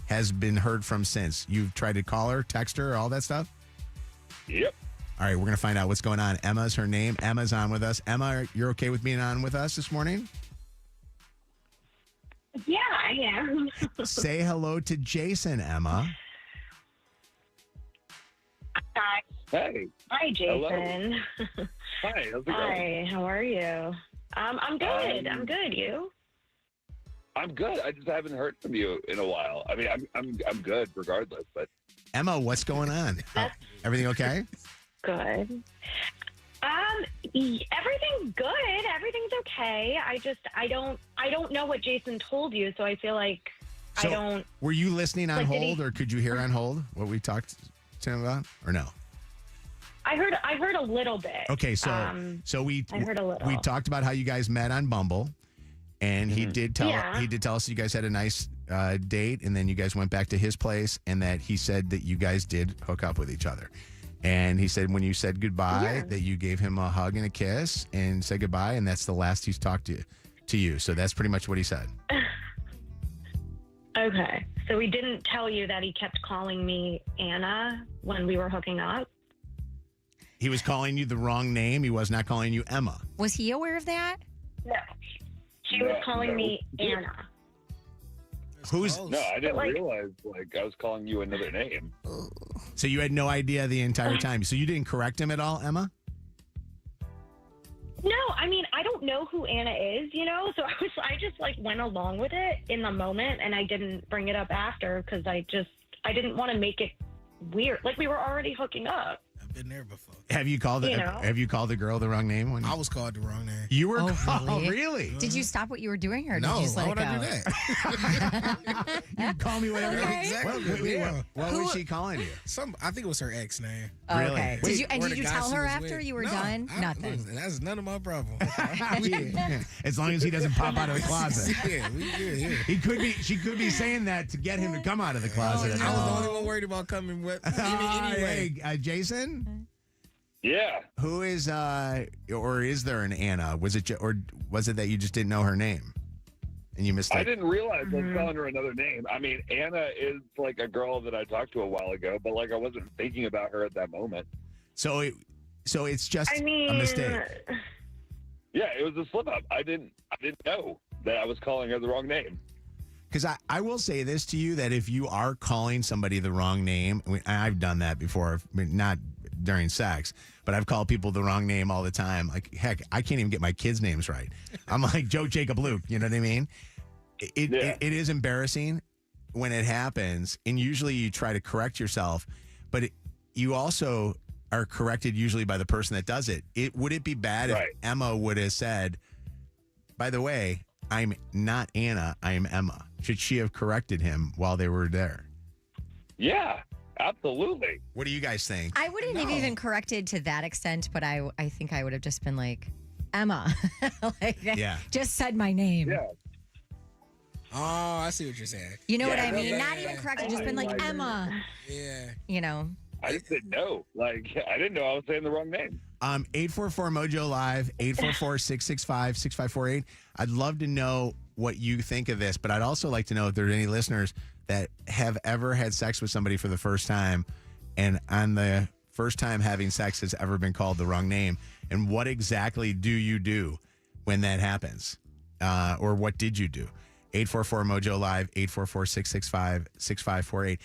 has been heard from since. You've tried to call her, text her, all that stuff? Yep. All right. We're going to find out what's going on. Emma's her name. Emma's on with us. Emma, you're okay with being on with us this morning? Yeah, I am. Say hello to Jason, Emma. Hi. Hey. Hi, Jason. Hi, how's it going? Hi, how are you? I'm good. I'm good. You? I'm good. I just haven't heard from you in a while. I mean, I'm good regardless, but Emma, what's going on? Everything okay? Good. Everything's good. Everything's okay. I don't know what Jason told you, so I feel like I don't. Were you listening on Like, did hold, he- or could you hear on hold what we talked to him about, or no? I heard a little bit. Okay, so I heard a little. we talked about how you guys met on Bumble. And he did tell us you guys had a nice date, and then you guys went back to his place, and that he said that you guys did hook up with each other. And he said when you said goodbye that you gave him a hug and a kiss and said goodbye, and that's the last he's talked to you. So that's pretty much what he said. Okay. So he didn't tell you that he kept calling me Anna when we were hooking up? He was calling you the wrong name. He was not calling you Emma. Was he aware of that? No. She was calling me Anna. Who's? No, I didn't realize I was calling you another name. So you had no idea the entire time. So you didn't correct him at all, Emma? No, I mean, I don't know who Anna is, so I just went along with it in the moment, and I didn't bring it up after because I didn't want to make it weird. Like, we were already hooking up. I've been there before. Have you called the girl the wrong name? I was called the wrong name. You were really? really? Did you stop what you were doing, or did No, you just let why it would go? I do that? You call me whatever. Okay. Exactly. What was she calling you? I think it was her ex name. Oh, Really? okay. Wait, did you guy tell she her was after with. you were No, done? Nothing. That's none of my problem. As long as he doesn't pop out of the closet. Yeah, we good here. She could be saying that to get him to come out of the closet. I was the only one worried about coming with anyway. Hey, Jason? Yeah. Who is or is there an Anna? Was it that you just didn't know her name and you missed it? I didn't realize I was calling her another name. I mean, Anna is a girl that I talked to a while ago, but I wasn't thinking about her at that moment. So it's just I mean, a mistake. Yeah, it was a slip up. I didn't know that I was calling her the wrong name. Because I will say this to you, that if you are calling somebody the wrong name, I've done that before, not during sex, but I've called people the wrong name all the time. Like, heck, I can't even get my kids' names right. I'm like Joe, Jacob, Luke. You know what I mean? It is embarrassing when it happens, and usually you try to correct yourself, but you also are corrected usually by the person that does it. Would it be bad if Emma would have said, by the way, I'm not Anna, I'm Emma? Should she have corrected him while they were there? Yeah, absolutely. What do you guys think? I wouldn't have even corrected to that extent, but I think I would have just been like, Emma. Just said my name. Yeah. Oh, I see what you're saying. You know what I mean? Not even corrected, just been like, Emma. Yeah. I just didn't know. I didn't know I was saying the wrong name. 844 Mojo Live, 844-665-6548. I'd love to know what you think of this, but I'd also like to know if there are any listeners that have ever had sex with somebody for the first time, and on the first time having sex has ever been called the wrong name, and what exactly do you do when that happens? Or what did you do? 844 Mojo Live, 844-665-6548.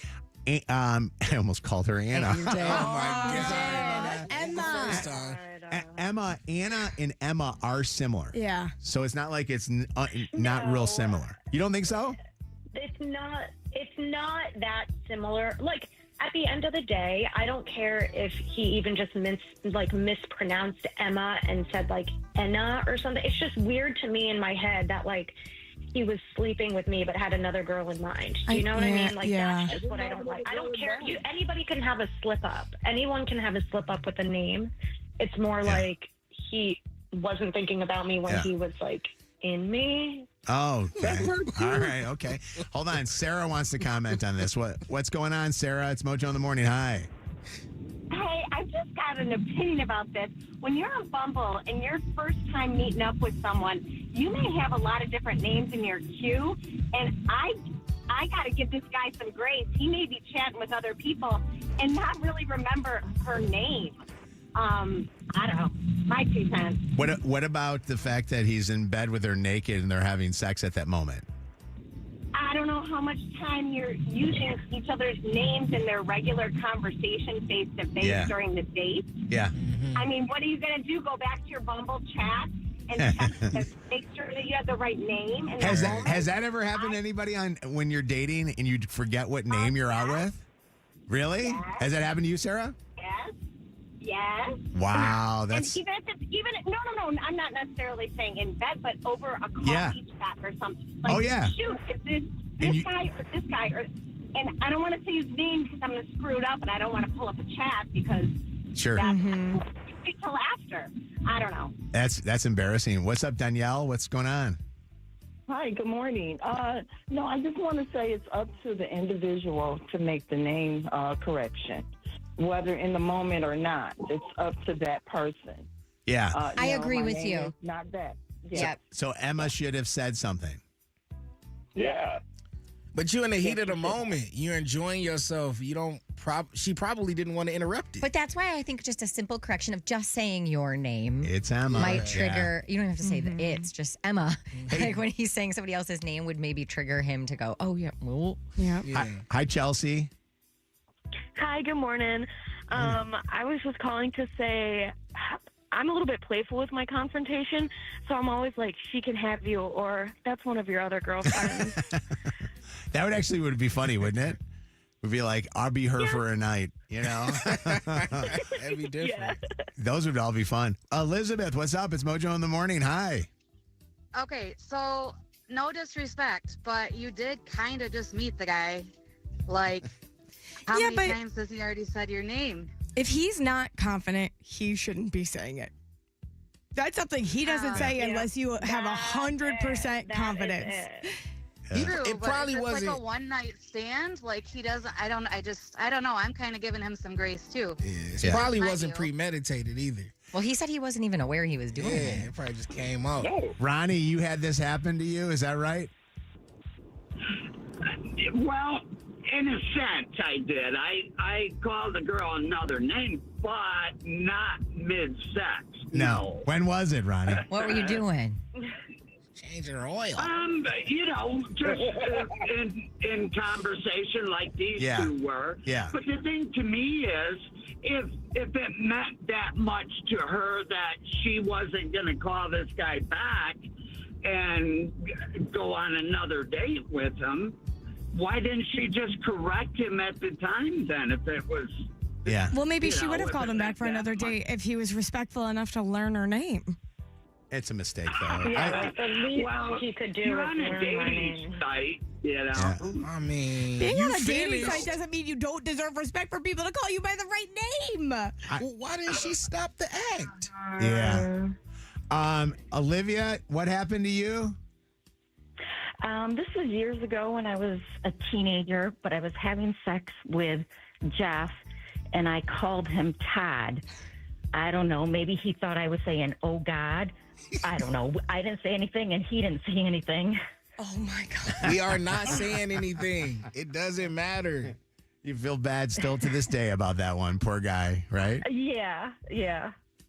I almost called her Anna. Oh my God. Emma. Emma, Anna, and Emma are similar. Yeah. So it's not like it's not real similar. You don't think so? It's not that similar. Like, at the end of the day, I don't care if he even just mispronounced Emma and said Enna or something. It's just weird to me in my head that he was sleeping with me but had another girl in mind. Do you know what I mean? That's just what I don't like. I don't care. Anybody can have a slip up. Anyone can have a slip up with a name. It's more like he wasn't thinking about me when he was in me. Oh, okay. All right. Okay. Hold on. Sarah wants to comment on this. What's going on, Sarah? It's Mojo in the Morning. Hi. Hey, I've just got an opinion about this. When you're on Bumble and your first time meeting up with someone, you may have a lot of different names in your queue, and I got to give this guy some grace. He may be chatting with other people and not really remember her name. I don't know. My 2 cents. What about the fact that he's in bed with her naked and they're having sex at that moment? I don't know how much time you're using each other's names in their regular conversation face-to-face during the date. Yeah. I mean, what are you going to do? Go back to your Bumble chat and make sure that you have the right name? And Has that ever happened to anybody when you're dating and you forget what name you're out with? Really? Yes. Has that happened to you, Sarah? Yes. Wow, and even if it's no, I'm not necessarily saying in bed, but over a coffee chat or something. Shoot, it's this guy or this guy, and I don't want to say his name because I'm going to screw it up, and I don't want to pull up a chat because that's until after. I don't know. That's embarrassing. What's up, Danielle? What's going on? Hi, good morning. No, I just want to say it's up to the individual to make the name correction, whether in the moment or not. It's up to that person. Yeah. I agree my with name you. is not that. Yeah. So Emma should have said something. Yeah. But you're in the heat of the moment. You're enjoying yourself. You don't. She probably didn't want to interrupt it. But that's why I think just a simple correction of just saying your name It's Emma. might trigger. You don't have to say the it's, just Emma. Like when he's saying somebody else's name would maybe trigger him to go, oh, yeah, well. Yeah. Hi, Chelsea. Hi, good morning. I was just calling to say I'm a little bit playful with my confrontation, so I'm always like, she can have you, or that's one of your other girlfriends. That would be funny, wouldn't it? Would be like, I'll be her for a night, you know? That'd be different. Yeah. Those would all be fun. Elizabeth, what's up? It's Mojo in the morning. Hi. Okay, so no disrespect, but you did kind of just meet the guy. Like, how Yeah, many but- times has he already said your name? If he's not confident, he shouldn't be saying it. That's something he doesn't say unless you have 100% confidence. True, It but probably if it's wasn't. like a one night stand. Like he doesn't. I don't know. I'm kind of giving him some grace too. It probably wasn't premeditated either. Well, he said he wasn't even aware he was doing Yeah, it. it probably just came out. Ronnie, you had this happen to you. Is that right? Well, in a sense, I did. I called the girl another name, but not mid-sex. No. When was it, Ronnie? What were you doing? Changing her oil. Just in conversation like these two were. Yeah. But the thing to me is, if it meant that much to her that she wasn't going to call this guy back and go on another date with him, why didn't she just correct him at the time then? If it was. Yeah. Well, maybe You she would know, have if called it him back meant for that another much. date if he was respectful enough to learn her name. It's a mistake, though. Yeah, the least Well, he could do you're is on a learn my dating name. site, you know. Yeah. I mean, Being you on a dating finished. site doesn't mean you don't deserve respect for people to call you by the right name. Well, why didn't she stop the act? Yeah. Olivia, what happened to you? This was years ago when I was a teenager, but I was having sex with Jeff, and I called him Todd. I don't know. Maybe he thought I was saying, oh, God. I don't know. I didn't say anything, and he didn't say anything. Oh, my God. We are not saying anything. It doesn't matter. You feel bad still to this day about that one. Poor guy, right? Yeah.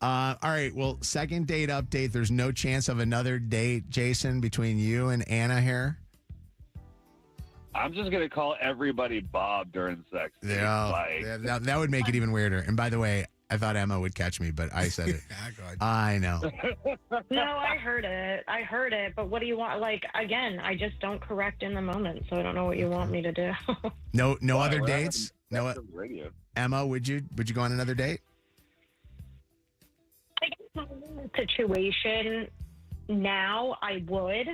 All right. Well, second date update. There's no chance of another date, Jason, between you and Anna here. I'm just gonna call everybody Bob during sex. That would make it even weirder. And by the way, I thought Emma would catch me, but I said it. I know. No, I heard it. But what do you want? Like, again, I just don't correct in the moment, so I don't know what you want me to do. No other we're having dates? No. sex on the radio. Emma, would you go on another date? Situation now, I would.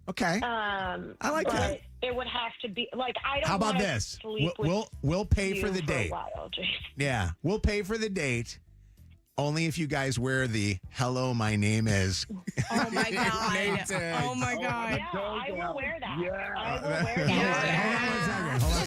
Okay. I like but that. It would have to be like I don't. How about wanna this? Sleep We'll pay with for you the date. a while, Jason. Yeah, we'll pay for the date. Only if you guys wear the "Hello, my name is." Oh, my God. Oh, my God. Yeah, I will wear that. Yeah. I will wear that. Hold on one second. Hold on.